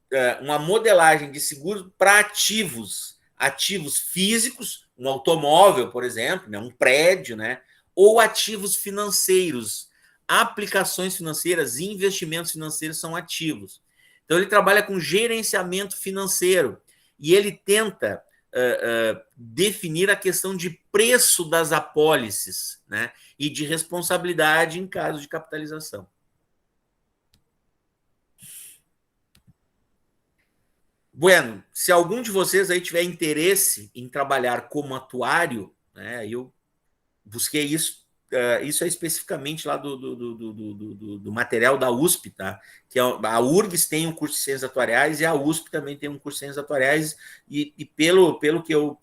B: uma modelagem de seguros para ativos físicos, um automóvel, por exemplo, né, um prédio, né, ou ativos financeiros. Aplicações financeiras e investimentos financeiros são ativos. Então, ele trabalha com gerenciamento financeiro e ele tenta definir a questão de preço das apólices, né, e de responsabilidade em caso de capitalização. Bueno, se algum de vocês aí tiver interesse em trabalhar como atuário, né, eu busquei isso. Isso é especificamente lá do material da USP, tá? Que a URGS tem um curso de ciências atuariais e a USP também tem um curso de ciências atuariais, e pelo que eu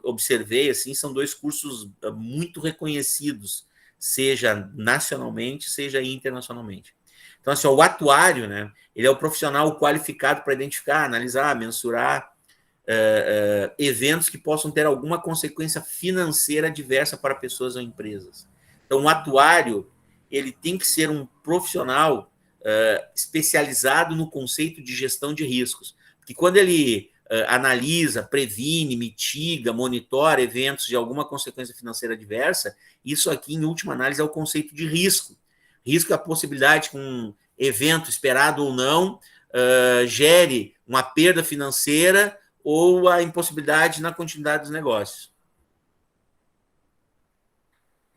B: observei, assim, são dois cursos muito reconhecidos, seja nacionalmente, seja internacionalmente. Então, assim, o atuário, né, ele é o profissional qualificado para identificar, analisar, mensurar eventos que possam ter alguma consequência financeira adversa para pessoas ou empresas. Então, o atuário, ele tem que ser um profissional especializado no conceito de gestão de riscos. Porque quando ele analisa, previne, mitiga, monitora eventos de alguma consequência financeira adversa, isso aqui, em última análise, é o conceito de risco. Risco é a possibilidade que um evento, esperado ou não, gere uma perda financeira ou a impossibilidade na continuidade dos negócios.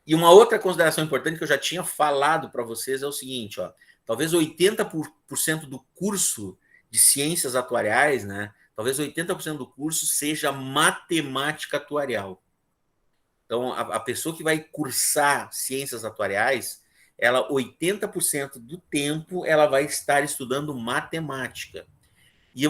B: E uma outra consideração importante que eu já tinha falado para vocês é o seguinte, talvez 80% do curso de ciências atuariais, né, talvez 80% do curso seja matemática atuarial. Então, a pessoa que vai cursar ciências atuariais, ela 80% do tempo ela vai estar estudando matemática. E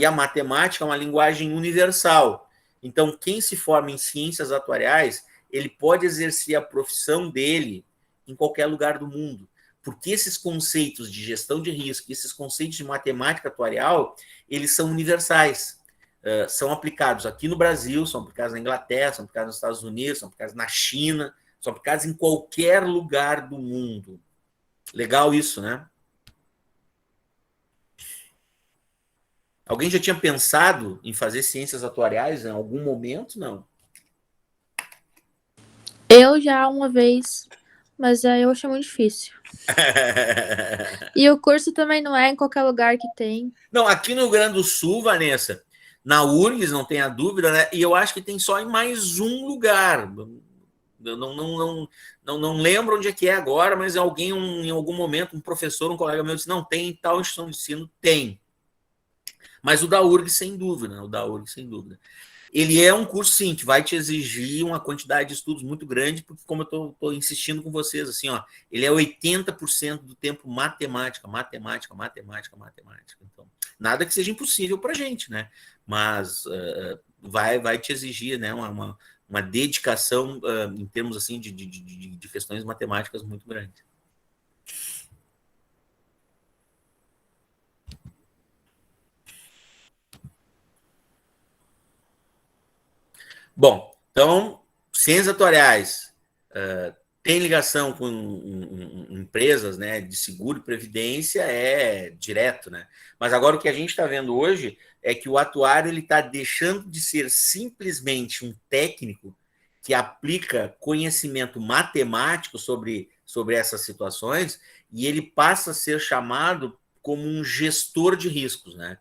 B: a matemática é uma linguagem universal. Então, quem se forma em ciências atuariais, ele pode exercer a profissão dele em qualquer lugar do mundo. Porque esses conceitos de gestão de risco, esses conceitos de matemática atuarial, eles são universais. São aplicados aqui no Brasil, são aplicados na Inglaterra, são aplicados nos Estados Unidos, são aplicados na China, São aplicadas em qualquer lugar do mundo. Legal isso, né? Alguém já tinha pensado em fazer ciências atuariais em algum momento? Não.
C: Eu já uma vez, mas aí eu achei muito difícil. E o curso também não é em qualquer lugar que tem.
B: Não, aqui no Rio Grande do Sul, Vanessa, na URGS, não tenha dúvida, né? E eu acho que tem só em mais um lugar. Eu não lembro onde é que é agora, mas alguém, em algum momento, um professor, um colega meu disse, não, tem em tal instituição de ensino, tem. Mas o da URGS, sem dúvida, né? O da URGS, sem dúvida. Ele é um curso, sim, que vai te exigir uma quantidade de estudos muito grande, porque, como eu estou insistindo com vocês, assim, ó, ele é 80% do tempo matemática. Então, nada que seja impossível para a gente, né? Mas vai te exigir, né, uma dedicação em termos assim de questões matemáticas muito grande. Bom, então, ciências atuariais tem ligação com empresas, né, de seguro e previdência, é direto, né? Mas agora o que a gente está vendo hoje é que o atuário ele está deixando de ser simplesmente um técnico que aplica conhecimento matemático sobre essas situações e ele passa a ser chamado como um gestor de riscos, né?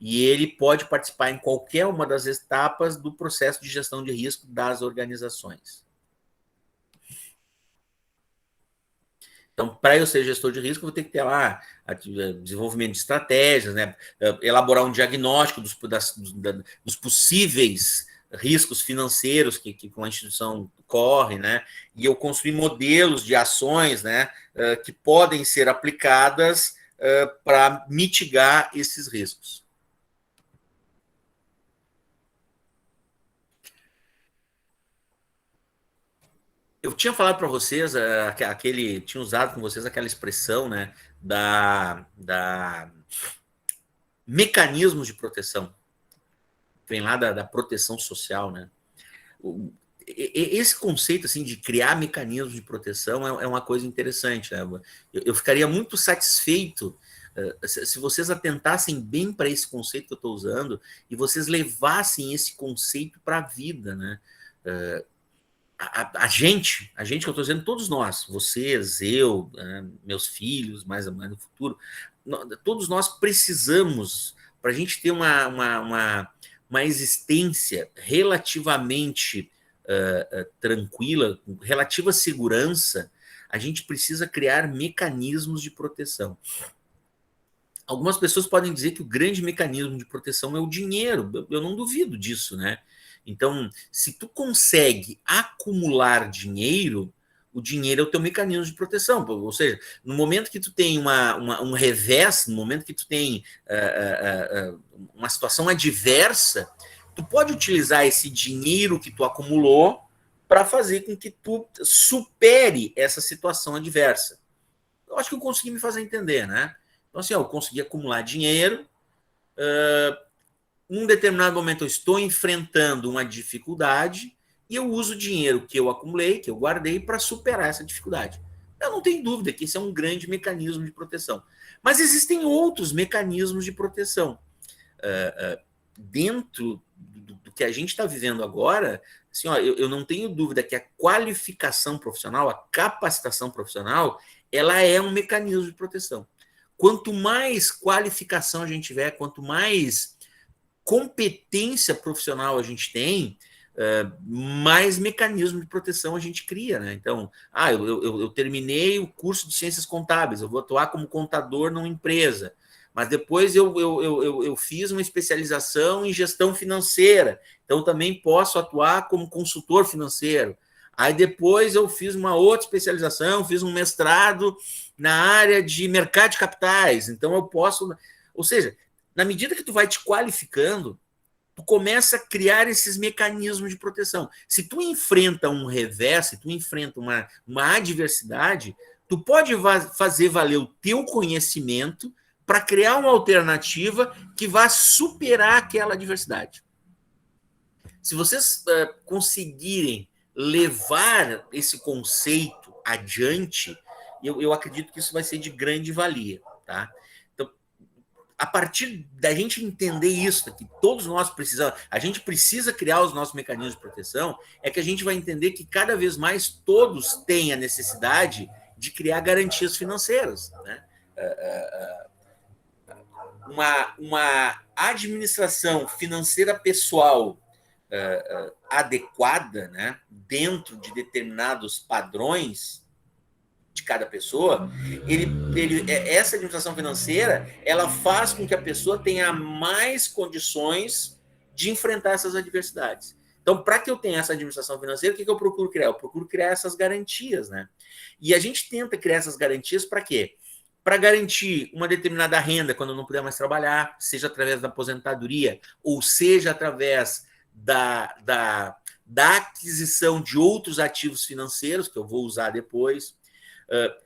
B: E ele pode participar em qualquer uma das etapas do processo de gestão de risco das organizações. Então, para eu ser gestor de risco, eu vou ter que ter lá desenvolvimento de estratégias, né? Elaborar um diagnóstico dos possíveis riscos financeiros que uma instituição corre, né? E eu construir modelos de ações, né? Que podem ser aplicadas para mitigar esses riscos. Eu tinha falado para vocês, tinha usado com vocês aquela expressão, né, da mecanismos de proteção. Vem lá da proteção social, né? Esse conceito assim de criar mecanismos de proteção é uma coisa interessante, né? Eu ficaria muito satisfeito se vocês atentassem bem para esse conceito que eu estou usando e vocês levassem esse conceito para a vida, né? A gente que eu estou dizendo, todos nós, vocês, eu, meus filhos, mais no futuro, todos nós precisamos, para a gente ter uma existência relativamente tranquila, com relativa segurança, a gente precisa criar mecanismos de proteção. Algumas pessoas podem dizer que o grande mecanismo de proteção é o dinheiro. Eu não duvido disso, né? Então, se tu consegue acumular dinheiro, o dinheiro é o teu mecanismo de proteção. Ou seja, no momento que tu tem um revés, no momento que tu tem uma situação adversa, tu pode utilizar esse dinheiro que tu acumulou para fazer com que tu supere essa situação adversa. Eu acho que eu consegui me fazer entender, né? Então, assim, eu consegui acumular dinheiro. Em um determinado momento, eu estou enfrentando uma dificuldade e eu uso o dinheiro que eu acumulei, que eu guardei, para superar essa dificuldade. Eu não tenho dúvida que esse é um grande mecanismo de proteção. Mas existem outros mecanismos de proteção. Dentro do que a gente está vivendo agora, assim, ó, eu não tenho dúvida que a qualificação profissional, a capacitação profissional, ela é um mecanismo de proteção. Quanto mais qualificação a gente tiver, quanto mais competência profissional a gente tem, mais mecanismo de proteção a gente cria, né? Então, eu terminei o curso de ciências contábeis, eu vou atuar como contador numa empresa, mas depois eu fiz uma especialização em gestão financeira, então também posso atuar como consultor financeiro. Aí depois eu fiz uma outra especialização, fiz um mestrado na área de mercado de capitais, então eu posso... Ou seja, na medida que tu vai te qualificando, tu começa a criar esses mecanismos de proteção. Se tu enfrenta um revés, se tu enfrenta uma adversidade, tu pode fazer valer o teu conhecimento para criar uma alternativa que vá superar aquela adversidade. Se vocês conseguirem levar esse conceito adiante, eu acredito que isso vai ser de grande valia, tá? Então, a partir da gente entender isso, que todos nós precisamos, a gente precisa criar os nossos mecanismos de proteção, é que a gente vai entender que cada vez mais todos têm a necessidade de criar garantias financeiras, né? Uma administração financeira pessoal adequada, né, dentro de determinados padrões de cada pessoa, essa administração financeira, ela faz com que a pessoa tenha mais condições de enfrentar essas adversidades. Então, para que eu tenha essa administração financeira, o que eu procuro criar? Eu procuro criar essas garantias, né? E a gente tenta criar essas garantias para quê? Para garantir uma determinada renda quando eu não puder mais trabalhar, seja através da aposentadoria, ou seja através da aquisição de outros ativos financeiros, que eu vou usar depois,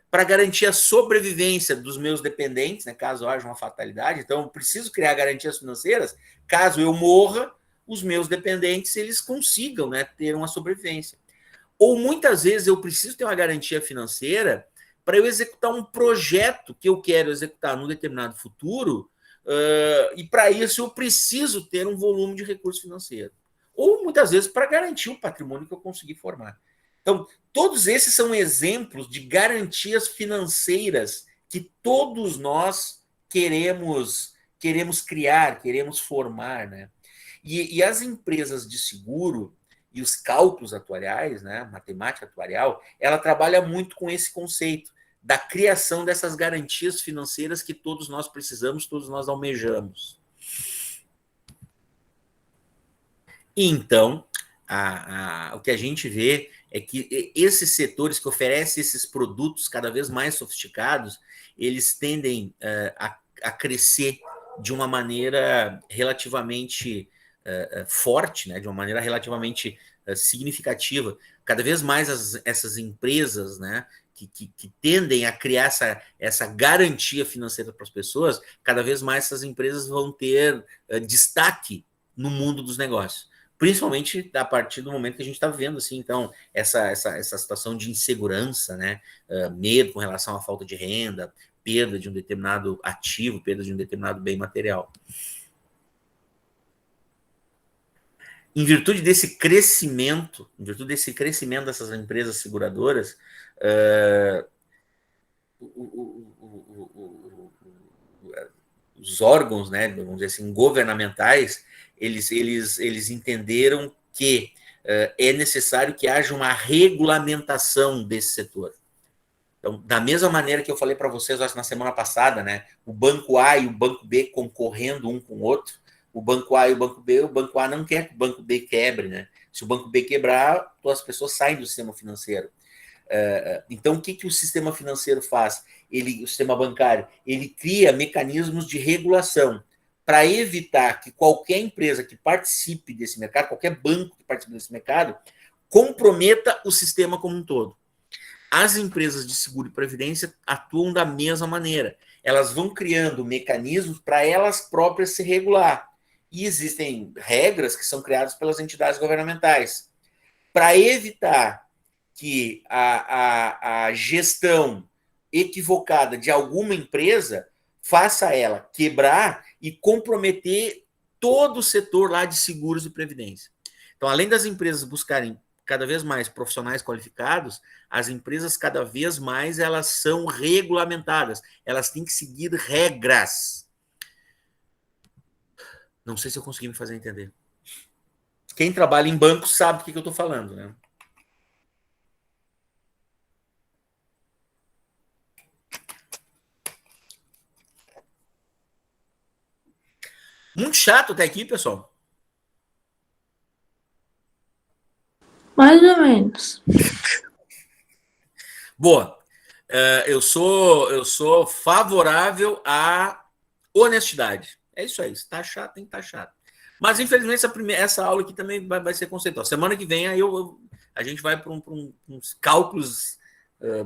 B: para garantir a sobrevivência dos meus dependentes, né, caso haja uma fatalidade. Então, eu preciso criar garantias financeiras, caso eu morra, os meus dependentes eles consigam, né, ter uma sobrevivência. Ou muitas vezes eu preciso ter uma garantia financeira para eu executar um projeto que eu quero executar num determinado futuro, e para isso eu preciso ter um volume de recurso financeiro. Ou muitas vezes para garantir o patrimônio que eu consegui formar. Então, todos esses são exemplos de garantias financeiras que todos nós queremos criar, queremos formar, né? E as empresas de seguro e os cálculos atuariais, né, matemática atuarial, ela trabalha muito com esse conceito da criação dessas garantias financeiras que todos nós precisamos, todos nós almejamos. Então, o que a gente vê é que esses setores que oferecem esses produtos cada vez mais sofisticados, eles tendem a crescer de uma maneira relativamente forte, né, de uma maneira relativamente significativa. Cada vez mais essas empresas, né, que tendem a criar essa garantia financeira para as pessoas, cada vez mais essas empresas vão ter destaque no mundo dos negócios. Principalmente a partir do momento que a gente está vivendo, assim, então, essa situação de insegurança, né, medo com relação à falta de renda, perda de um determinado ativo, perda de um determinado bem material. Em virtude desse crescimento dessas empresas seguradoras, os órgãos, né, vamos dizer assim, governamentais, eles entenderam que é necessário que haja uma regulamentação desse setor. Então, da mesma maneira que eu falei para vocês, acho, na semana passada, né, o Banco A e o Banco B concorrendo um com o outro, o Banco A e o Banco A não quer que o Banco B quebre, né? Se o Banco B quebrar, todas as pessoas saem do sistema financeiro. Então, o que o sistema financeiro faz? O sistema bancário, ele cria mecanismos de regulação para evitar que qualquer empresa que participe desse mercado, qualquer banco que participe desse mercado, comprometa o sistema como um todo. As empresas de seguro e previdência atuam da mesma maneira. Elas vão criando mecanismos para elas próprias se regular. E existem regras que são criadas pelas entidades governamentais para evitar que a gestão equivocada de alguma empresa faça ela quebrar e comprometer todo o setor lá de seguros e previdência. Então, além das empresas buscarem cada vez mais profissionais qualificados, as empresas cada vez mais elas são regulamentadas, elas têm que seguir regras. Não sei se eu consegui me fazer entender. Quem trabalha em banco sabe do que eu estou falando, né? Muito chato até aqui, pessoal.
C: Mais ou menos.
B: Boa. Eu sou favorável à honestidade. É isso aí. Se tá chato, tem que estar chato. Mas, infelizmente, essa aula aqui também vai ser conceitual. Semana que vem, aí a gente vai para uns cálculos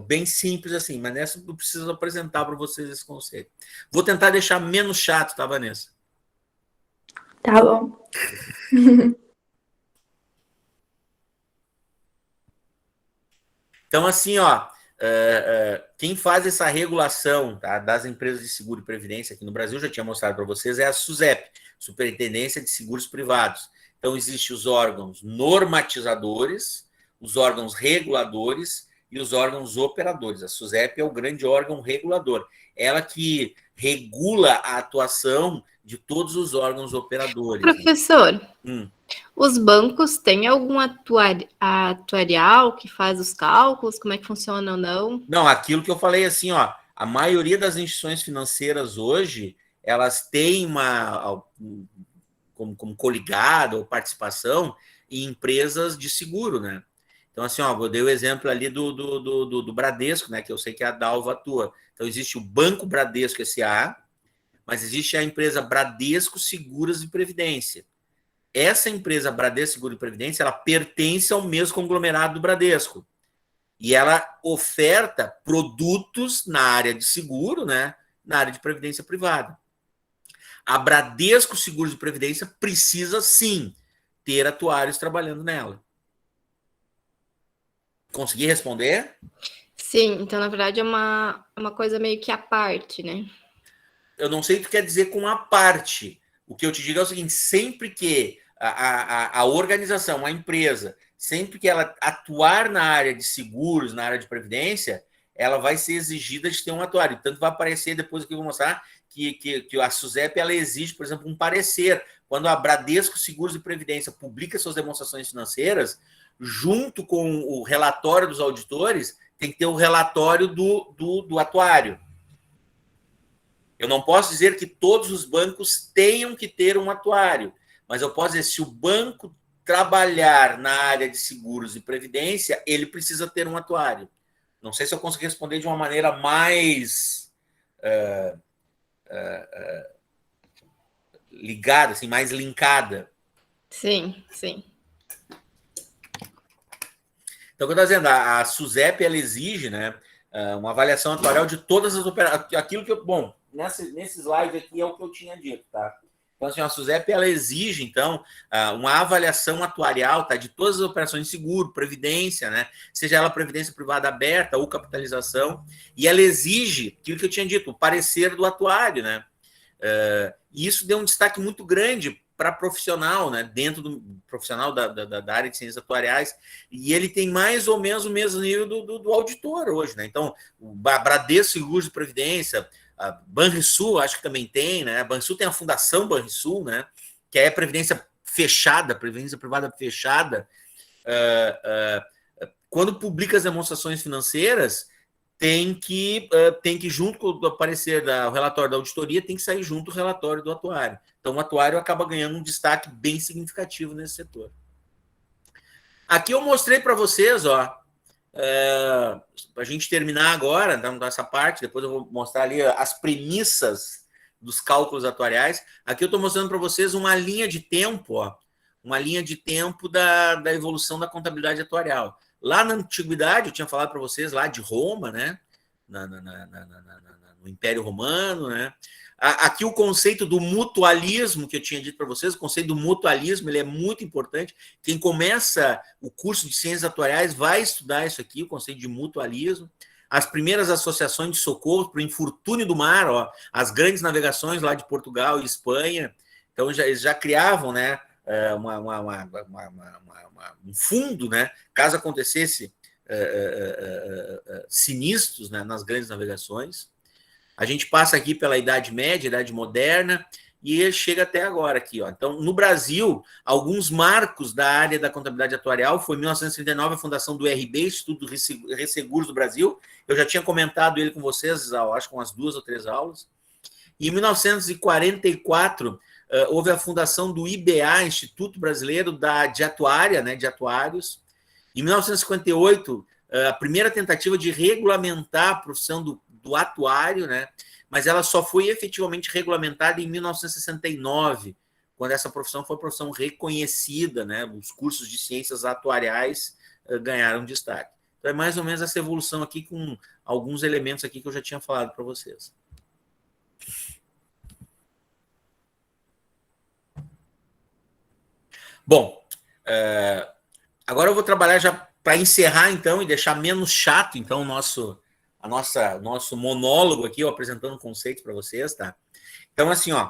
B: bem simples, assim. Mas nessa eu preciso apresentar para vocês esse conceito. Vou tentar deixar menos chato, tá, Vanessa?
C: Tá bom.
B: Então, assim, ó, quem faz essa regulação, tá, das empresas de seguro e previdência aqui no Brasil, já tinha mostrado para vocês, é a SUSEP, Superintendência de Seguros Privados. Então, existem os órgãos normatizadores, os órgãos reguladores e os órgãos operadores. A SUSEP é o grande órgão regulador. Ela que regula a atuação de todos os órgãos operadores.
D: Professor, os bancos têm algum atuarial que faz os cálculos? Como é que funciona ou não?
B: Não, aquilo que eu falei assim, ó, a maioria das instituições financeiras hoje, elas têm como coligado ou participação em empresas de seguro, né? Então, assim, ó, eu dei o exemplo ali do Bradesco, né? Que eu sei que a Dalva atua. Então, existe o Banco Bradesco S.A., mas existe a empresa Bradesco Seguros e Previdência. Essa empresa Bradesco Seguros e Previdência, ela pertence ao mesmo conglomerado do Bradesco. E ela oferta produtos na área de seguro, né? Na área de previdência privada. A Bradesco Seguros e Previdência precisa, sim, ter atuários trabalhando nela. Consegui responder?
D: Sim, então, na verdade, é uma coisa meio que à parte, né?
B: Eu não sei o que quer dizer com a parte. O que eu te digo é o seguinte, sempre que a organização, a empresa, sempre que ela atuar na área de seguros, na área de previdência, ela vai ser exigida de ter um atuário. Tanto vai aparecer depois que eu vou mostrar que a SUSEP ela exige, por exemplo, um parecer. Quando a Bradesco Seguros e Previdência publica suas demonstrações financeiras, junto com o relatório dos auditores, tem que ter o relatório do atuário. Eu não posso dizer que todos os bancos tenham que ter um atuário, mas eu posso dizer, se o banco trabalhar na área de seguros e previdência, ele precisa ter um atuário. Não sei se eu consegui responder de uma maneira mais ligada, assim, mais linkada.
D: Sim, sim.
B: Então, o que eu estou dizendo, a SUSEP ela exige, né, uma avaliação atuarial de todas as operações. Aquilo que eu. Bom, nesse slide aqui é o que eu tinha dito, tá? Então, assim, a SUSEP ela exige, então, uma avaliação atuarial, tá, de todas as operações de seguro, previdência, né? Seja ela previdência privada aberta ou capitalização, e ela exige aquilo que eu tinha dito, o parecer do atuário, né? E isso deu um destaque muito grande para profissional, né? Dentro do profissional da área de ciências atuariais, e ele tem mais ou menos o mesmo nível do auditor hoje, né? Então, o Bradesco Seguros de Previdência, a Banrisul, acho que também tem, né? A Banrisul tem a Fundação Banrisul, né? Que é previdência fechada, previdência privada fechada. Quando publica as demonstrações financeiras, tem que junto com o parecer o relatório da auditoria, tem que sair junto o relatório do atuário. Então, o atuário acaba ganhando um destaque bem significativo nesse setor. Aqui eu mostrei para vocês, ó, para a gente terminar agora, então, essa parte, depois eu vou mostrar ali as premissas dos cálculos atuariais. Aqui eu estou mostrando para vocês uma linha de tempo, ó, uma linha de tempo da evolução da contabilidade atuarial. Lá na antiguidade, eu tinha falado para vocês lá de Roma, né? No Império Romano, né? Aqui o conceito do mutualismo que eu tinha dito para vocês, o conceito do mutualismo, ele é muito importante. Quem começa o curso de ciências atuariais vai estudar isso aqui, o conceito de mutualismo. As primeiras associações de socorro para o infortúnio do mar, ó, as grandes navegações lá de Portugal e Espanha, então eles já criavam, né, um fundo, né, caso acontecesse sinistros, né, nas grandes navegações. A gente passa aqui pela Idade Média, Idade Moderna, e ele chega até agora aqui, ó. Então, no Brasil, alguns marcos da área da contabilidade atuarial foi em 1939 a fundação do IRB, Instituto do Resseguros do Brasil. Eu já tinha comentado ele com vocês, acho que umas 2 ou 3 aulas. E em 1944 houve a fundação do IBA, Instituto Brasileiro de Atuária, né, de Atuários. Em 1958, a primeira tentativa de regulamentar a profissão do atuário, né? Mas ela só foi efetivamente regulamentada em 1969, quando essa profissão foi profissão reconhecida, né? Os cursos de ciências atuariais ganharam destaque. Então é mais ou menos essa evolução aqui com alguns elementos aqui que eu já tinha falado para vocês. Bom, agora eu vou trabalhar já para encerrar, então, e deixar menos chato, então, nosso monólogo aqui, eu apresentando conceitos para vocês, tá? Então, assim, ó,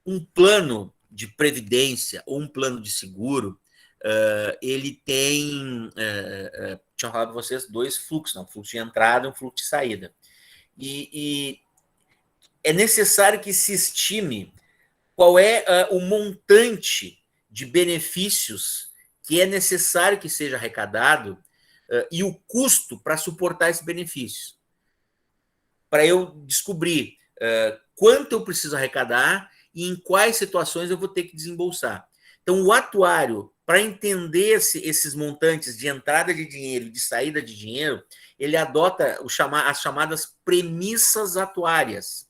B: um plano de previdência ou um plano de seguro, ele tem, tinha falado para vocês, 2 fluxos, um fluxo de entrada e um fluxo de saída. E é necessário que se estime qual é o montante de benefícios que é necessário que seja arrecadado e o custo para suportar esses benefícios. Para eu descobrir quanto eu preciso arrecadar e em quais situações eu vou ter que desembolsar. Então, o atuário, para entender esses montantes de entrada de dinheiro e de saída de dinheiro, ele adota as chamadas premissas atuariais.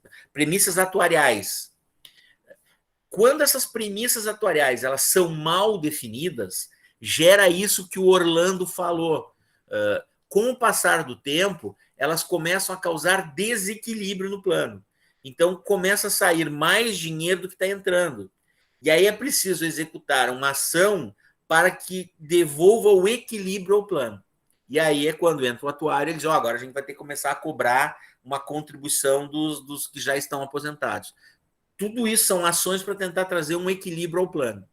B: Quando essas premissas atuariais elas são mal definidas, gera isso que o Orlando falou. Com o passar do tempo, elas começam a causar desequilíbrio no plano. Então, começa a sair mais dinheiro do que está entrando. E aí é preciso executar uma ação para que devolva o equilíbrio ao plano. E aí é quando entra o atuário e ele diz, agora a gente vai ter que começar a cobrar uma contribuição dos que já estão aposentados. Tudo isso são ações para tentar trazer um equilíbrio ao plano.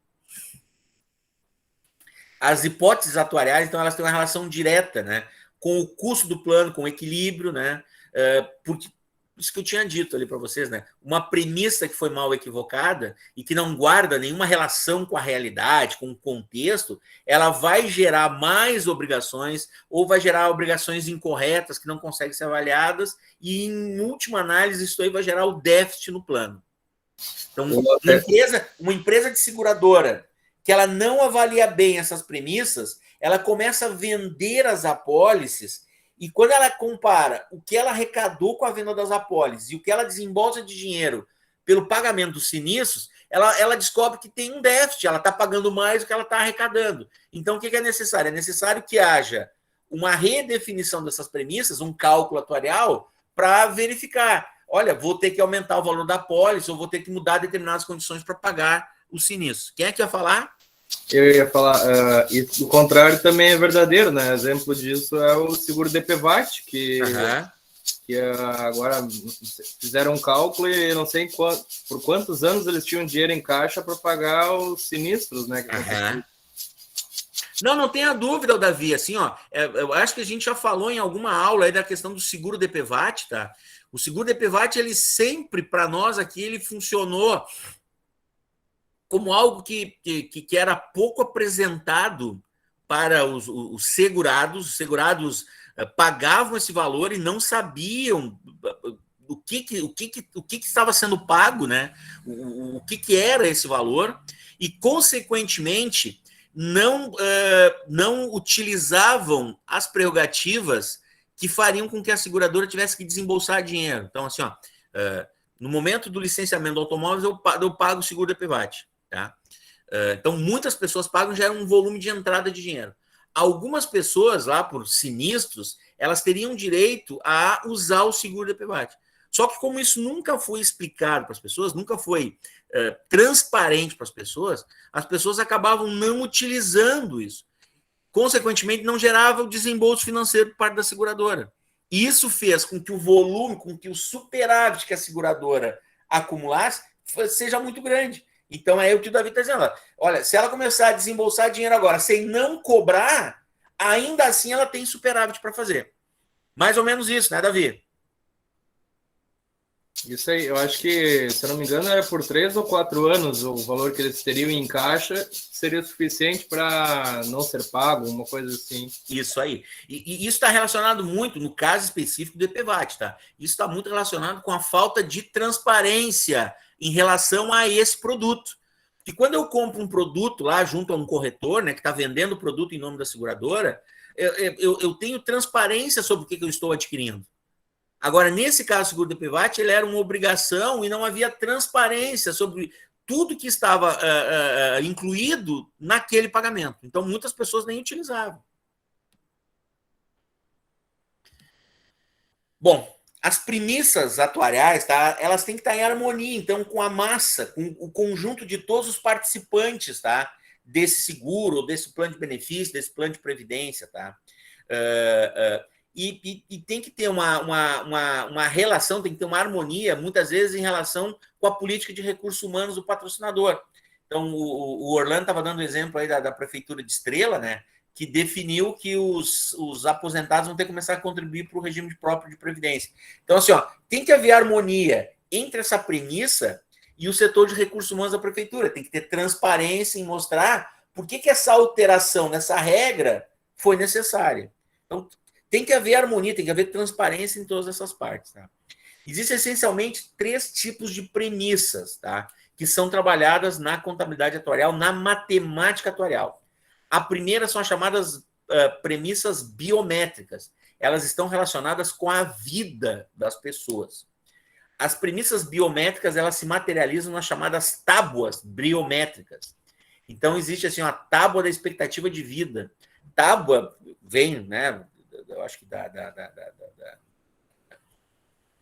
B: As hipóteses atuariais, então, elas têm uma relação direta, né, com o custo do plano, com o equilíbrio, né, porque isso que eu tinha dito ali para vocês, né, uma premissa que foi mal equivocada e que não guarda nenhuma relação com a realidade, com o contexto, ela vai gerar mais obrigações ou vai gerar obrigações incorretas que não conseguem ser avaliadas e, em última análise, isso aí vai gerar o déficit no plano. Então, uma empresa de seguradora que ela não avalia bem essas premissas, ela começa a vender as apólices e quando ela compara o que ela arrecadou com a venda das apólices e o que ela desembolsa de dinheiro pelo pagamento dos sinistros, ela descobre que tem um déficit, ela está pagando mais do que ela está arrecadando. Então, o que é necessário? É necessário que haja uma redefinição dessas premissas, um cálculo atuarial, para verificar. Olha, vou ter que aumentar o valor da apólice ou vou ter que mudar determinadas condições para pagar os sinistros. Quem é que ia falar?
E: Eu ia falar, e o contrário também é verdadeiro, né? Exemplo disso é o seguro DPVAT, que agora fizeram um cálculo e não sei por quantos anos eles tinham dinheiro em caixa para pagar os sinistros, né?
B: Não tenha dúvida, Davi, assim, ó, eu acho que a gente já falou em alguma aula aí da questão do seguro DPVAT, tá? O seguro DPVAT, ele sempre, para nós aqui, ele funcionou como algo que era pouco apresentado para os segurados. Os segurados pagavam esse valor e não sabiam o que estava sendo pago, né? O que era esse valor e, consequentemente, não utilizavam as prerrogativas que fariam com que a seguradora tivesse que desembolsar dinheiro. Então, assim, ó, no momento do licenciamento do automóvel, eu pago o seguro DPVAT. Tá? Então, muitas pessoas pagam já um volume de entrada de dinheiro. Algumas pessoas, lá por sinistros, elas teriam direito a usar o seguro DPVAT. Só que como isso nunca foi explicado para as pessoas, nunca foi transparente para as pessoas acabavam não utilizando isso. Consequentemente, não gerava o desembolso financeiro por parte da seguradora. E isso fez com que o volume, com que o superávit que a seguradora acumulasse seja muito grande. Então, é o que o Davi está dizendo. Olha, se ela começar a desembolsar dinheiro agora sem não cobrar, ainda assim ela tem superávit para fazer. Mais ou menos isso, né, Davi?
E: Isso aí, eu acho que, se eu não me engano, é por 3 ou 4 anos o valor que eles teriam em caixa seria suficiente para não ser pago, uma coisa assim.
B: Isso aí. E isso está relacionado muito, no caso específico do DPVAT, tá? Isso está muito relacionado com a falta de transparência em relação a esse produto. E quando eu compro um produto lá junto a um corretor, né, que está vendendo o produto em nome da seguradora, eu tenho transparência sobre o que eu estou adquirindo. Agora, nesse caso, o seguro DPVAT, ele era uma obrigação e não havia transparência sobre tudo que estava incluído naquele pagamento. Então, muitas pessoas nem utilizavam. Bom, as premissas atuariais, tá? Elas têm que estar em harmonia, então, com a massa, com o conjunto de todos os participantes, tá? Desse seguro, desse plano de benefício, desse plano de previdência, tá? E tem que ter uma relação, tem que ter uma harmonia, muitas vezes, em relação com a política de recursos humanos do patrocinador. Então, o Orlando estava dando exemplo aí da Prefeitura de Estrela, né, que definiu que os aposentados vão ter que começar a contribuir para o regime próprio de previdência. Então, assim, tem que haver harmonia entre essa premissa e o setor de recursos humanos da Prefeitura. Tem que ter transparência em mostrar por que essa alteração nessa regra foi necessária. Então, tem que haver harmonia, tem que haver transparência em todas essas partes. Tá? Existem essencialmente 3 tipos de premissas, tá? Que são trabalhadas na contabilidade atuarial, na matemática atuarial. A primeira são as chamadas premissas biométricas. Elas estão relacionadas com a vida das pessoas. As premissas biométricas, elas se materializam nas chamadas tábuas biométricas. Então, existe assim, uma tábua da expectativa de vida. Tábua vem, né, eu acho que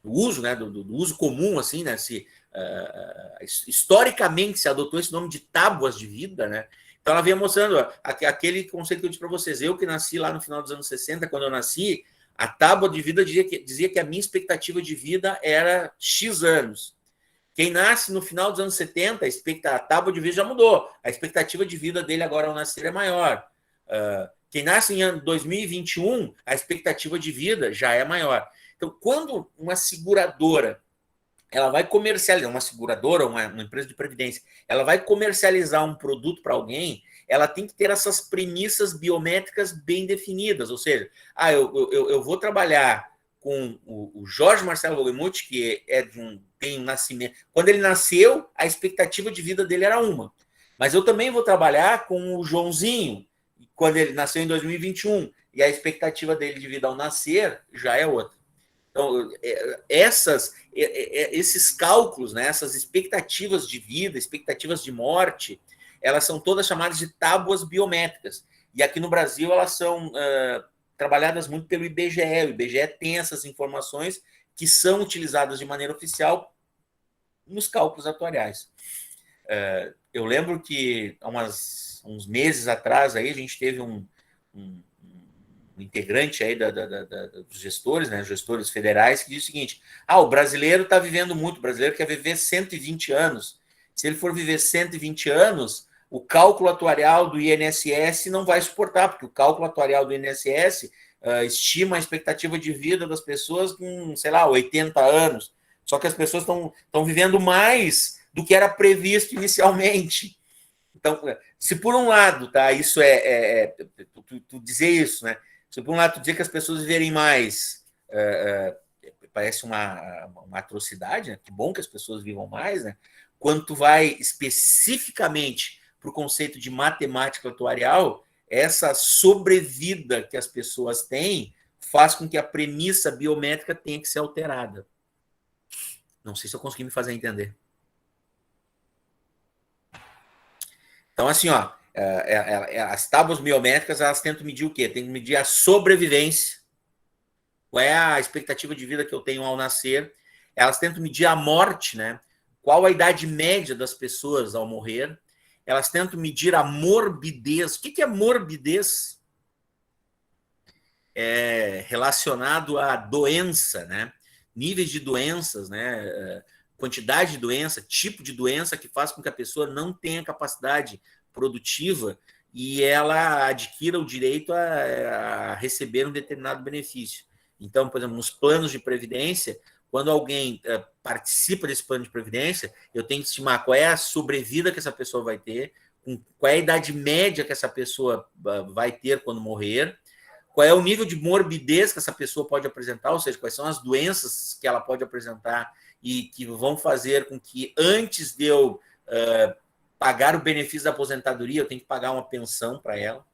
B: do uso, né, do uso comum, assim, né, historicamente se adotou esse nome de tábuas de vida, né. Então, ela vinha mostrando aquele conceito que eu disse para vocês. Eu que nasci lá no final dos anos 60, quando eu nasci, a tábua de vida dizia que a minha expectativa de vida era X anos. Quem nasce no final dos anos 70, a tábua de vida já mudou. A expectativa de vida dele agora ao nascer é maior. Quem nasce em ano 2021, a expectativa de vida já é maior. Então, quando uma seguradora, ela vai comercializar, uma seguradora, uma empresa de previdência, ela vai comercializar um produto para alguém, ela tem que ter essas premissas biométricas bem definidas. Ou seja, eu vou trabalhar com o Jorge Marcelo Vogemuth, que tem um nascimento. Quando ele nasceu, a expectativa de vida dele era uma. Mas eu também vou trabalhar com o Joãozinho, quando ele nasceu em 2021, e a expectativa dele de vida ao nascer já é outra. Então, esses cálculos, né, essas expectativas de vida, expectativas de morte, elas são todas chamadas de tábuas biométricas. E aqui no Brasil elas são trabalhadas muito pelo IBGE. O IBGE tem essas informações que são utilizadas de maneira oficial nos cálculos atuariais. Eu lembro que há uns meses atrás aí, a gente teve um integrante aí dos gestores, né, gestores federais, que diz o seguinte: o brasileiro está vivendo muito, o brasileiro quer viver 120 anos. Se ele for viver 120 anos, o cálculo atuarial do INSS não vai suportar, porque o cálculo atuarial do INSS estima a expectativa de vida das pessoas com, sei lá, 80 anos. Só que as pessoas estão vivendo mais do que era previsto inicialmente. Então, se por um lado, tá, isso tu dizer isso, né? Se por um lado tu dizer que as pessoas viverem mais, parece uma atrocidade, né? Que bom que as pessoas vivam mais, né? Quando tu vai especificamente para o conceito de matemática atuarial, essa sobrevida que as pessoas têm faz com que a premissa biométrica tenha que ser alterada. Não sei se eu consegui me fazer entender. Então, assim, as tábuas biométricas, elas tentam medir o quê? Tem que medir a sobrevivência. Qual é a expectativa de vida que eu tenho ao nascer? Elas tentam medir a morte, né? Qual a idade média das pessoas ao morrer? Elas tentam medir a morbidez. O que é morbidez? É relacionado à doença, né? Níveis de doenças, né? Quantidade de doença, tipo de doença que faz com que a pessoa não tenha capacidade produtiva e ela adquira o direito a receber um determinado benefício. Então, por exemplo, nos planos de previdência, quando alguém participa desse plano de previdência, eu tenho que estimar qual é a sobrevida que essa pessoa vai ter, qual é a idade média que essa pessoa vai ter quando morrer, qual é o nível de morbidez que essa pessoa pode apresentar, ou seja, quais são as doenças que ela pode apresentar e que vão fazer com que, antes de eu pagar o benefício da aposentadoria, eu tenho que pagar uma pensão para ela.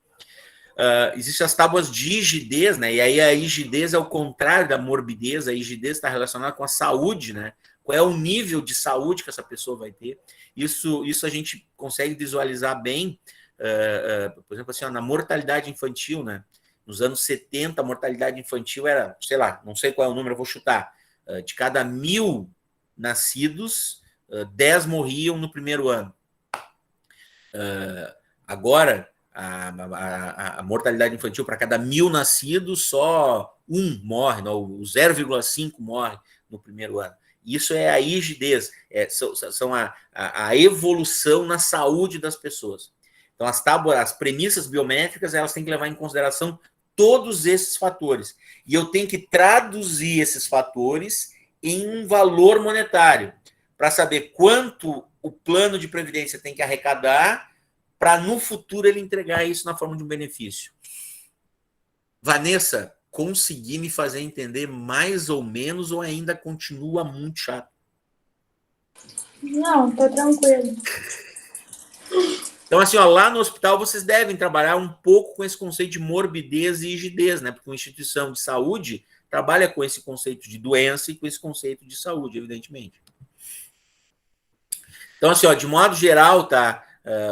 B: Existem as tábuas de rigidez, né? E aí a rigidez é o contrário da morbidez. A rigidez está relacionada com a saúde, né? Qual é o nível de saúde que essa pessoa vai ter? Isso a gente consegue visualizar bem, por exemplo, assim, na mortalidade infantil, né? Nos anos 70, a mortalidade infantil era, sei lá, não sei qual é o número, eu vou chutar. De cada 1.000 nascidos, 10 morriam no primeiro ano. Agora, a mortalidade infantil para cada 1.000 nascidos, só 1 morre, não, o 0,5 morre no primeiro ano. Isso é a rigidez, são a evolução na saúde das pessoas. Então, as premissas biométricas, elas têm que levar em consideração todos esses fatores. E eu tenho que traduzir esses fatores em um valor monetário, para saber quanto o plano de previdência tem que arrecadar para, no futuro, ele entregar isso na forma de um benefício. Vanessa, consegui me fazer entender mais ou menos ou ainda continua muito chato?
C: Não, tô tranquilo.
B: Então, assim, ó, lá no hospital vocês devem trabalhar um pouco com esse conceito de morbidez e rigidez, né? Porque uma instituição de saúde trabalha com esse conceito de doença e com esse conceito de saúde, evidentemente. Então, assim, ó, de modo geral, tá?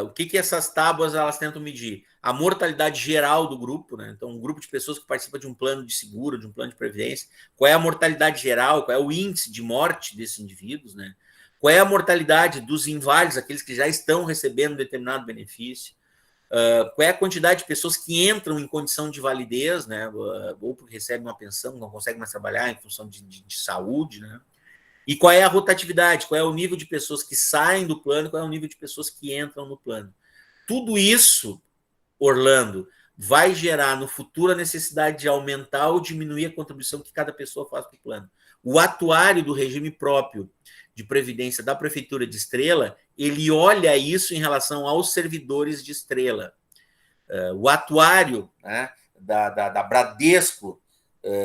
B: O que essas tábuas elas tentam medir? A mortalidade geral do grupo, né? Então, um grupo de pessoas que participa de um plano de seguro, de um plano de previdência, qual é a mortalidade geral, qual é o índice de morte desses indivíduos, né? Qual é a mortalidade dos inválidos, aqueles que já estão recebendo determinado benefício? Qual é a quantidade de pessoas que entram em condição de validez, né? Ou porque recebem uma pensão, não conseguem mais trabalhar em função de saúde, né? E qual é a rotatividade, qual é o nível de pessoas que saem do plano, qual é o nível de pessoas que entram no plano. Tudo isso, Orlando, vai gerar no futuro a necessidade de aumentar ou diminuir a contribuição que cada pessoa faz para o plano. O atuário do regime próprio de previdência da Prefeitura de Estrela, ele olha isso em relação aos servidores de Estrela. O atuário, né, da Bradesco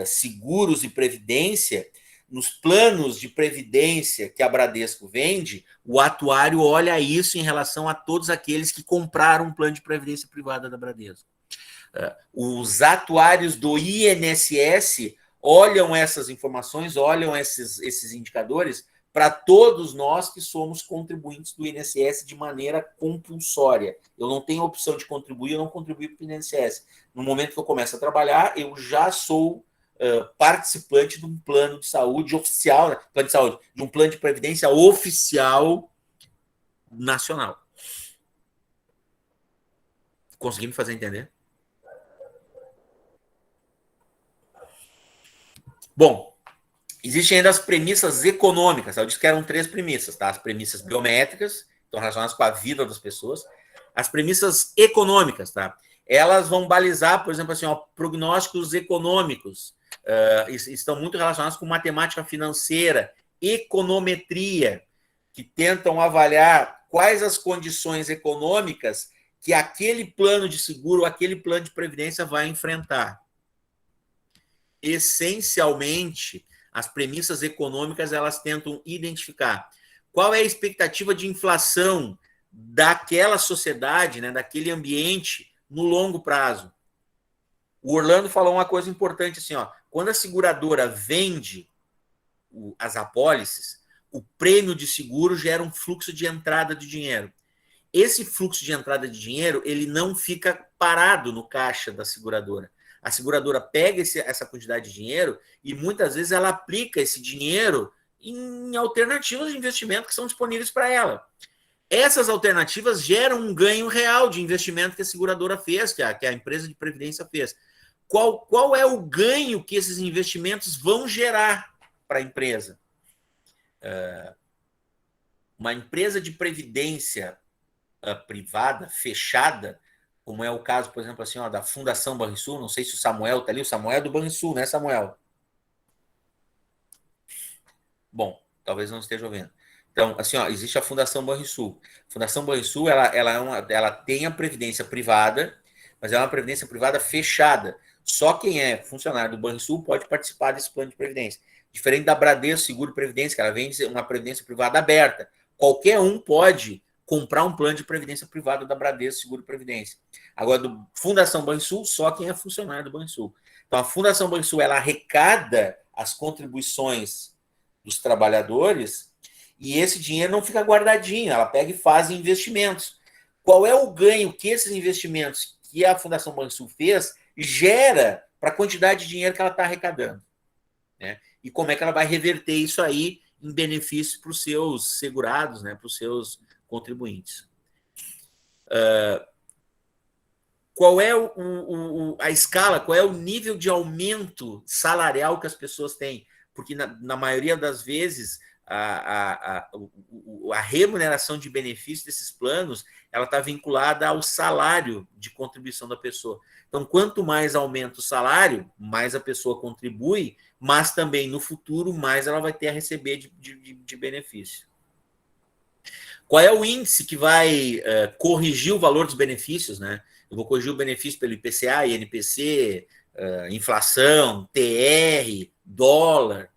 B: Seguros e Previdência, nos planos de previdência que a Bradesco vende, o atuário olha isso em relação a todos aqueles que compraram um plano de previdência privada da Bradesco. Os atuários do INSS olham essas informações, olham esses indicadores para todos nós que somos contribuintes do INSS de maneira compulsória. Eu não tenho opção de contribuir, eu não contribuo para o INSS. No momento que eu começo a trabalhar, eu já sou participante de um plano de saúde oficial, né? Plano de saúde, de um plano de previdência oficial nacional. Consegui me fazer entender? Bom, existem ainda as premissas econômicas. Eu disse que eram 3 premissas, tá? As premissas biométricas, estão relacionadas com a vida das pessoas. As premissas econômicas, tá? Elas vão balizar, por exemplo, assim, ó, prognósticos econômicos. Estão muito relacionados com matemática financeira, econometria, que tentam avaliar quais as condições econômicas que aquele plano de seguro, aquele plano de previdência vai enfrentar. Essencialmente, as premissas econômicas, elas tentam identificar qual é a expectativa de inflação daquela sociedade, né, daquele ambiente, no longo prazo. O Orlando falou uma coisa importante, assim, ó, quando a seguradora vende as apólices, o prêmio de seguro gera um fluxo de entrada de dinheiro. Esse fluxo de entrada de dinheiro, ele não fica parado no caixa da seguradora. A seguradora pega essa quantidade de dinheiro e muitas vezes ela aplica esse dinheiro em alternativas de investimento que são disponíveis para ela. Essas alternativas geram um ganho real de investimento que a seguradora fez, que a empresa de previdência fez. Qual é o ganho que esses investimentos vão gerar para a empresa? Uma empresa de previdência privada, fechada, como é o caso, por exemplo, assim, ó, da Fundação Banrisul, não sei se o Samuel está ali, o Samuel é do Banrisul, né, Samuel? Bom, talvez não esteja ouvindo. Então, assim, ó, existe a Fundação Banrisul. A Fundação Banrisul, ela tem a previdência privada, mas é uma previdência privada fechada. Só quem é funcionário do Banrisul pode participar desse plano de previdência. Diferente da Bradesco Seguro Previdência, que ela vende uma previdência privada aberta. Qualquer um pode comprar um plano de previdência privada da Bradesco Seguro Previdência. Agora, do Fundação Banrisul, só quem é funcionário do Banrisul. Então, a Fundação Banrisul, ela arrecada as contribuições dos trabalhadores e esse dinheiro não fica guardadinho, ela pega e faz investimentos. Qual é o ganho que esses investimentos que a Fundação Banrisul fez gera para a quantidade de dinheiro que ela está arrecadando, né? E como é que ela vai reverter isso aí em benefício para os seus segurados, né? Para os seus contribuintes. qual é a escala, qual é o nível de aumento salarial que as pessoas têm. Porque, na maioria das vezes, a remuneração de benefícios desses planos ela está vinculada ao salário de contribuição da pessoa. Então, quanto mais aumenta o salário, mais a pessoa contribui, mas também, no futuro, mais ela vai ter a receber de benefício. Qual é o índice que vai corrigir o valor dos benefícios, né? Eu vou corrigir o benefício pelo IPCA, INPC, inflação, TR, dólar.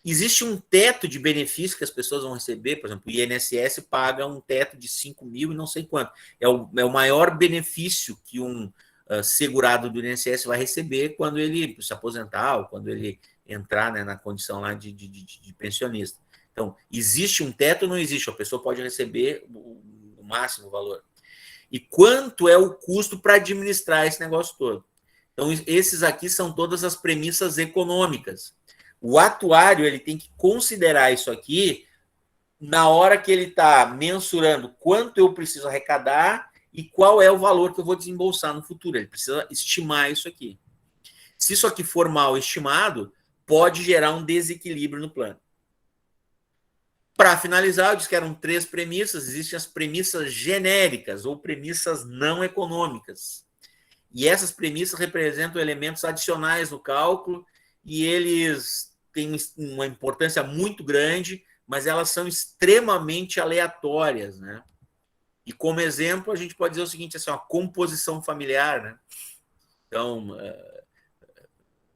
B: Existe um teto de benefícios que as pessoas vão receber, por exemplo, o INSS paga um teto de 5 mil e não sei quanto. É o maior benefício que um segurado do INSS vai receber quando ele se aposentar ou quando ele entrar, né, na condição lá de pensionista. Então, existe um teto ou não existe? A pessoa pode receber o máximo valor. E quanto é o custo para administrar esse negócio todo? Então, esses aqui são todas as premissas econômicas. O atuário ele tem que considerar isso aqui na hora que ele está mensurando quanto eu preciso arrecadar e qual é o valor que eu vou desembolsar no futuro. Ele precisa estimar isso aqui. Se isso aqui for mal estimado, pode gerar um desequilíbrio no plano. Para finalizar, eu disse que eram 3 premissas. Existem as premissas genéricas ou premissas não econômicas. E essas premissas representam elementos adicionais no cálculo e eles têm uma importância muito grande, mas elas são extremamente aleatórias, né? E como exemplo, a gente pode dizer o seguinte, assim, a composição familiar, né? Então,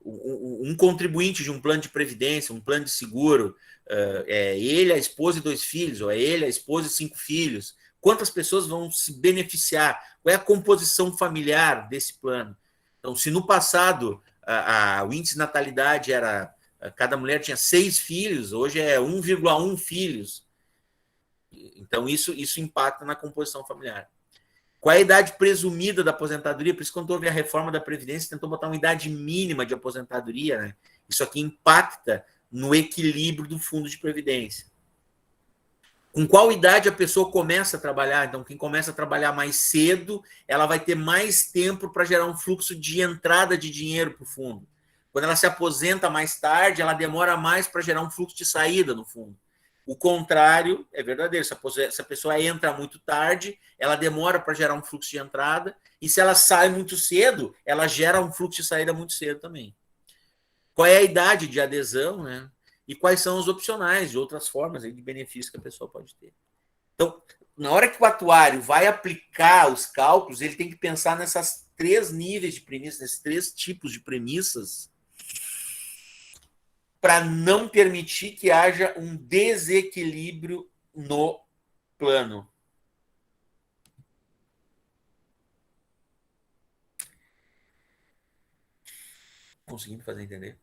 B: um contribuinte de um plano de previdência, um plano de seguro, é ele, a esposa e 2 filhos, ou é ele, a esposa e 5 filhos. Quantas pessoas vão se beneficiar? Qual é a composição familiar desse plano? Então, se no passado o índice de natalidade era... Cada mulher tinha 6 filhos, hoje é 1,1 filhos. Então, isso impacta na composição familiar. Qual é a idade presumida da aposentadoria? Por isso, quando houve a reforma da Previdência, tentou botar uma idade mínima de aposentadoria, né? Isso aqui impacta no equilíbrio do fundo de previdência. Com qual idade a pessoa começa a trabalhar? Então, quem começa a trabalhar mais cedo, ela vai ter mais tempo para gerar um fluxo de entrada de dinheiro para o fundo. Quando ela se aposenta mais tarde, ela demora mais para gerar um fluxo de saída no fundo. O contrário é verdadeiro. Se a pessoa entra muito tarde, ela demora para gerar um fluxo de entrada. E se ela sai muito cedo, ela gera um fluxo de saída muito cedo também. Qual é a idade de adesão, né? E quais são os opcionais de outras formas de benefício que a pessoa pode ter. Então, na hora que o atuário vai aplicar os cálculos, ele tem que pensar nessas 3 níveis de premissas, nesses 3 tipos de premissas, para não permitir que haja um desequilíbrio no plano. Conseguindo fazer entender?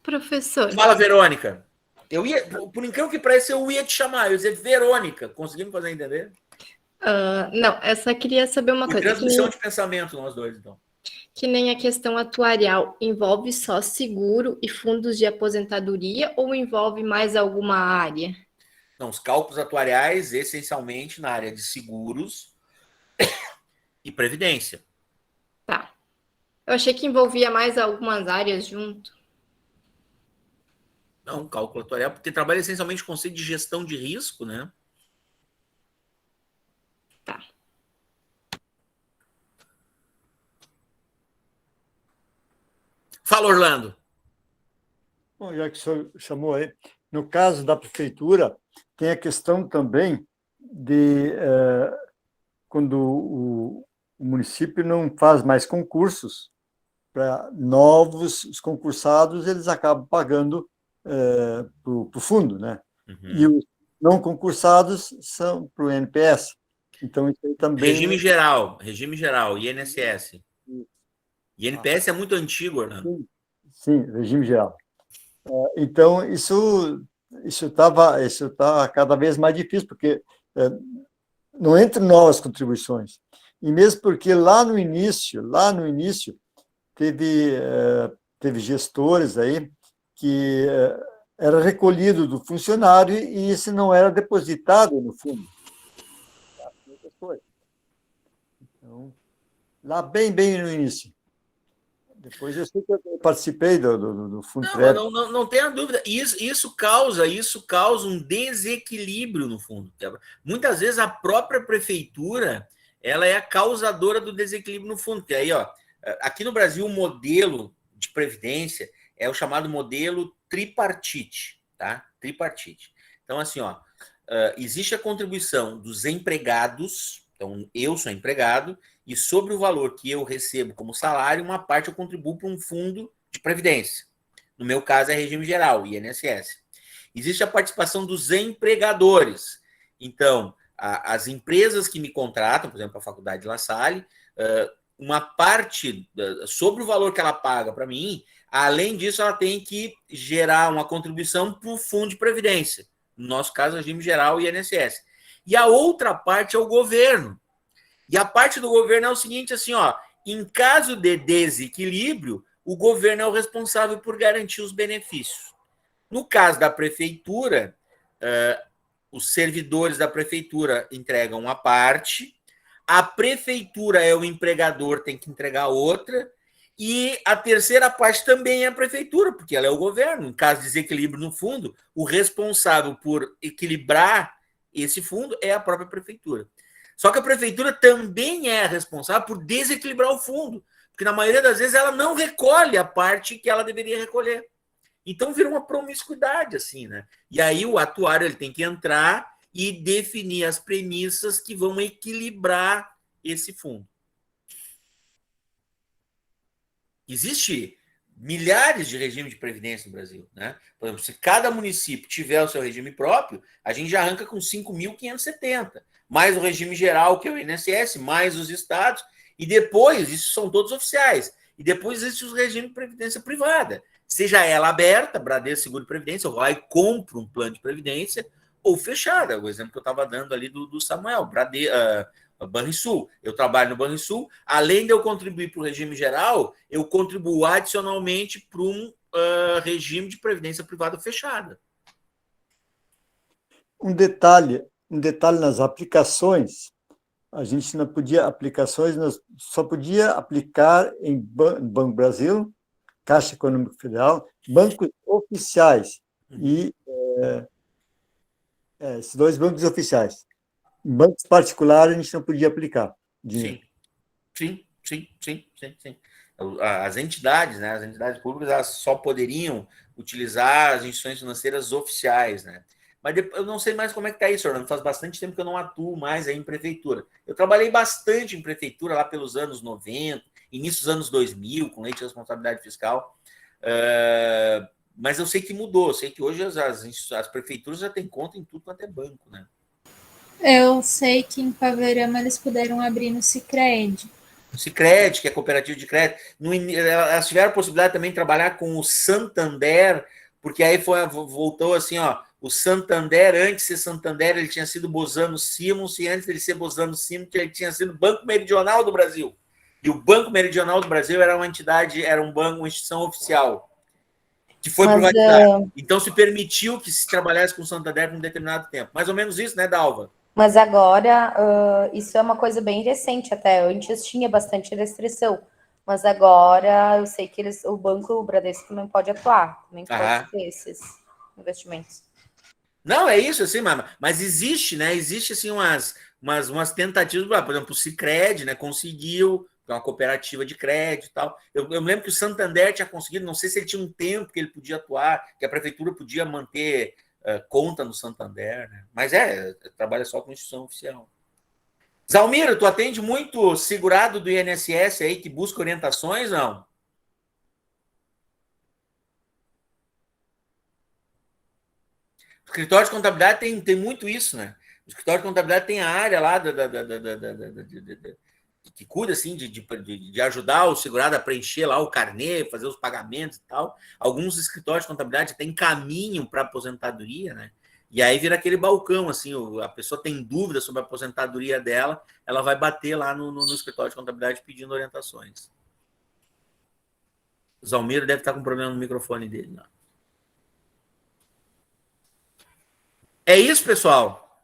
D: Professor.
B: Fala, Verônica. Por incrível que pareça, eu ia te chamar. Eu ia dizer Verônica. Conseguimos fazer entender?
D: Não, eu só queria saber uma coisa.
B: Transmissão de pensamento, nós dois, então.
D: Que nem a questão atuarial, envolve só seguro e fundos de aposentadoria ou envolve mais alguma área?
B: Não, os cálculos atuariais, essencialmente na área de seguros e previdência.
D: Tá. Eu achei que envolvia mais algumas áreas junto.
B: Não, cálculo atuarial, porque trabalha essencialmente com o conceito de gestão de risco, né?
D: Tá.
B: Fala, Orlando.
A: Bom, já que o senhor chamou aí, no caso da prefeitura, tem a questão também de quando o município não faz mais concursos para novos, os concursados, eles acabam pagando para o fundo, né?
B: Uhum.
A: E os não concursados são para o INPS. Então, isso aí também...
B: Regime geral, INSS. INPS é muito antigo, Orlando.
A: Sim, regime geral. Então, isso está cada vez mais difícil, porque não entram novas contribuições. E mesmo porque lá no início, teve gestores aí que era recolhido do funcionário e isso não era depositado no fundo. foi. Então, lá bem no início. Depois eu sei que eu participei do Fundo Crédito.
B: Não tenha dúvida. Isso causa um desequilíbrio no fundo. Muitas vezes a própria prefeitura ela é a causadora do desequilíbrio no fundo. Que aí, ó, aqui no Brasil, o modelo de previdência é o chamado modelo tripartite, tá? Tripartite. Então, assim, ó, existe a contribuição dos empregados. Então, eu sou empregado e sobre o valor que eu recebo como salário, uma parte eu contribuo para um fundo de previdência. No meu caso, é regime geral, INSS. Existe a participação dos empregadores. Então, as empresas que me contratam, por exemplo, a Faculdade La Salle, uma parte sobre o valor que ela paga para mim, além disso, ela tem que gerar uma contribuição para o fundo de previdência. No nosso caso, regime geral e INSS. E a outra parte é o governo. E a parte do governo é o seguinte, assim, ó, em caso de desequilíbrio, o governo é o responsável por garantir os benefícios. No caso da prefeitura, os servidores da prefeitura entregam uma parte, a prefeitura é o empregador, tem que entregar outra, e a terceira parte também é a prefeitura, porque ela é o governo. Em caso de desequilíbrio no fundo, o responsável por equilibrar esse fundo é a própria prefeitura. Só que a prefeitura também é responsável por desequilibrar o fundo, porque na maioria das vezes ela não recolhe a parte que ela deveria recolher. Então vira uma promiscuidade, assim, né? E aí o atuário ele tem que entrar e definir as premissas que vão equilibrar esse fundo. Existe milhares de regimes de previdência no Brasil, né? Por exemplo, se cada município tiver o seu regime próprio, a gente já arranca com 5.570, mais o regime geral, que é o INSS, mais os estados, e depois, isso são todos oficiais, e depois existe o regime de previdência privada, seja ela aberta, Bradesco Seguro Previdência, eu vou lá e compro um plano de previdência, ou fechada, o exemplo que eu estava dando ali do Samuel, Banrisul. Eu trabalho no Banrisul, além de eu contribuir para o regime geral, eu contribuo adicionalmente para um regime de previdência privada fechada.
A: Um detalhe nas aplicações, a gente não podia, só podia aplicar em Banco Brasil, Caixa Econômica Federal, bancos oficiais, e esses dois bancos oficiais. Em bancos particulares, a gente não podia aplicar dinheiro.
B: Sim. As entidades, né, as entidades públicas, elas só poderiam utilizar as instituições financeiras oficiais, né? Mas eu não sei mais como é que está isso, Orlando. Faz bastante tempo que eu não atuo mais aí em prefeitura. Eu trabalhei bastante em prefeitura lá pelos anos 90, início dos anos 2000, com lei de responsabilidade fiscal. Mas eu sei que mudou. Eu sei que hoje as prefeituras já têm conta em tudo quanto é banco, né?
F: Eu sei que em Paverama eles puderam abrir no Sicredi.
B: Sicredi, que é cooperativa de crédito. Elas tiveram a possibilidade também de trabalhar com o Santander, porque aí voltou assim, ó, o Santander, antes de ser Santander, ele tinha sido Bozano Simons, e antes de ele ser Bozano Simons, ele tinha sido Banco Meridional do Brasil. E o Banco Meridional do Brasil era uma entidade, era um banco, uma instituição oficial, que foi privatizada. Então se permitiu que se trabalhasse com o Santander por um determinado tempo. Mais ou menos isso, né, Dalva?
G: Mas agora, isso é uma coisa bem recente até. Antes tinha bastante restrição. Mas agora eu sei que o Banco Bradesco também pode atuar. Também pode ter esses investimentos.
B: Não, é isso, assim, mas existe, né? Existe, assim, umas tentativas, por exemplo, o Sicredi, né? Conseguiu, que é uma cooperativa de crédito e tal. Eu me lembro que o Santander tinha conseguido, não sei se ele tinha um tempo que ele podia atuar, que a prefeitura podia manter conta no Santander, né? Mas trabalha só com instituição oficial. Zalmiro, tu atende muito segurado do INSS aí que busca orientações, não? O escritório de contabilidade tem muito isso, né? O escritório de contabilidade tem a área lá que cuida assim, de ajudar o segurado a preencher lá o carnê, fazer os pagamentos e tal. Alguns escritórios de contabilidade têm caminho para aposentadoria, né? E aí vira aquele balcão, assim, a pessoa tem dúvida sobre a aposentadoria dela, ela vai bater lá no escritório de contabilidade pedindo orientações. O Zalmiro deve estar com problema no microfone dele, não. É isso, pessoal.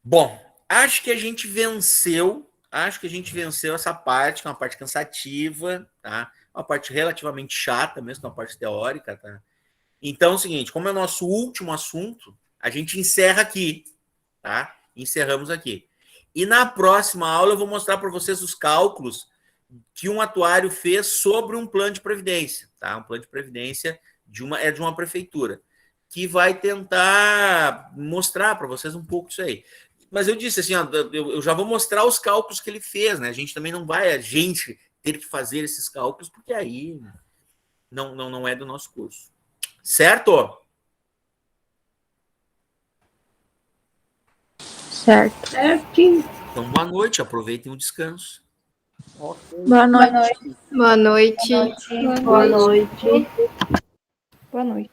B: Bom, acho que a gente venceu essa parte, que é uma parte cansativa, tá? Uma parte relativamente chata mesmo, uma parte teórica, tá? Então é o seguinte, como é o nosso último assunto, a gente encerra aqui, tá? Encerramos aqui. E na próxima aula eu vou mostrar para vocês os cálculos que um atuário fez sobre um plano de previdência, tá? Um plano de previdência de uma prefeitura, que vai tentar mostrar para vocês um pouco disso aí. Mas eu disse assim, ó, eu já vou mostrar os cálculos que ele fez, né? A gente também não vai ter que fazer esses cálculos, porque aí não é do nosso curso. Certo?
C: Certo.
B: Então, boa noite, aproveitem o descanso.
C: Boa noite.
D: Boa noite.
F: Boa noite.
H: Boa noite.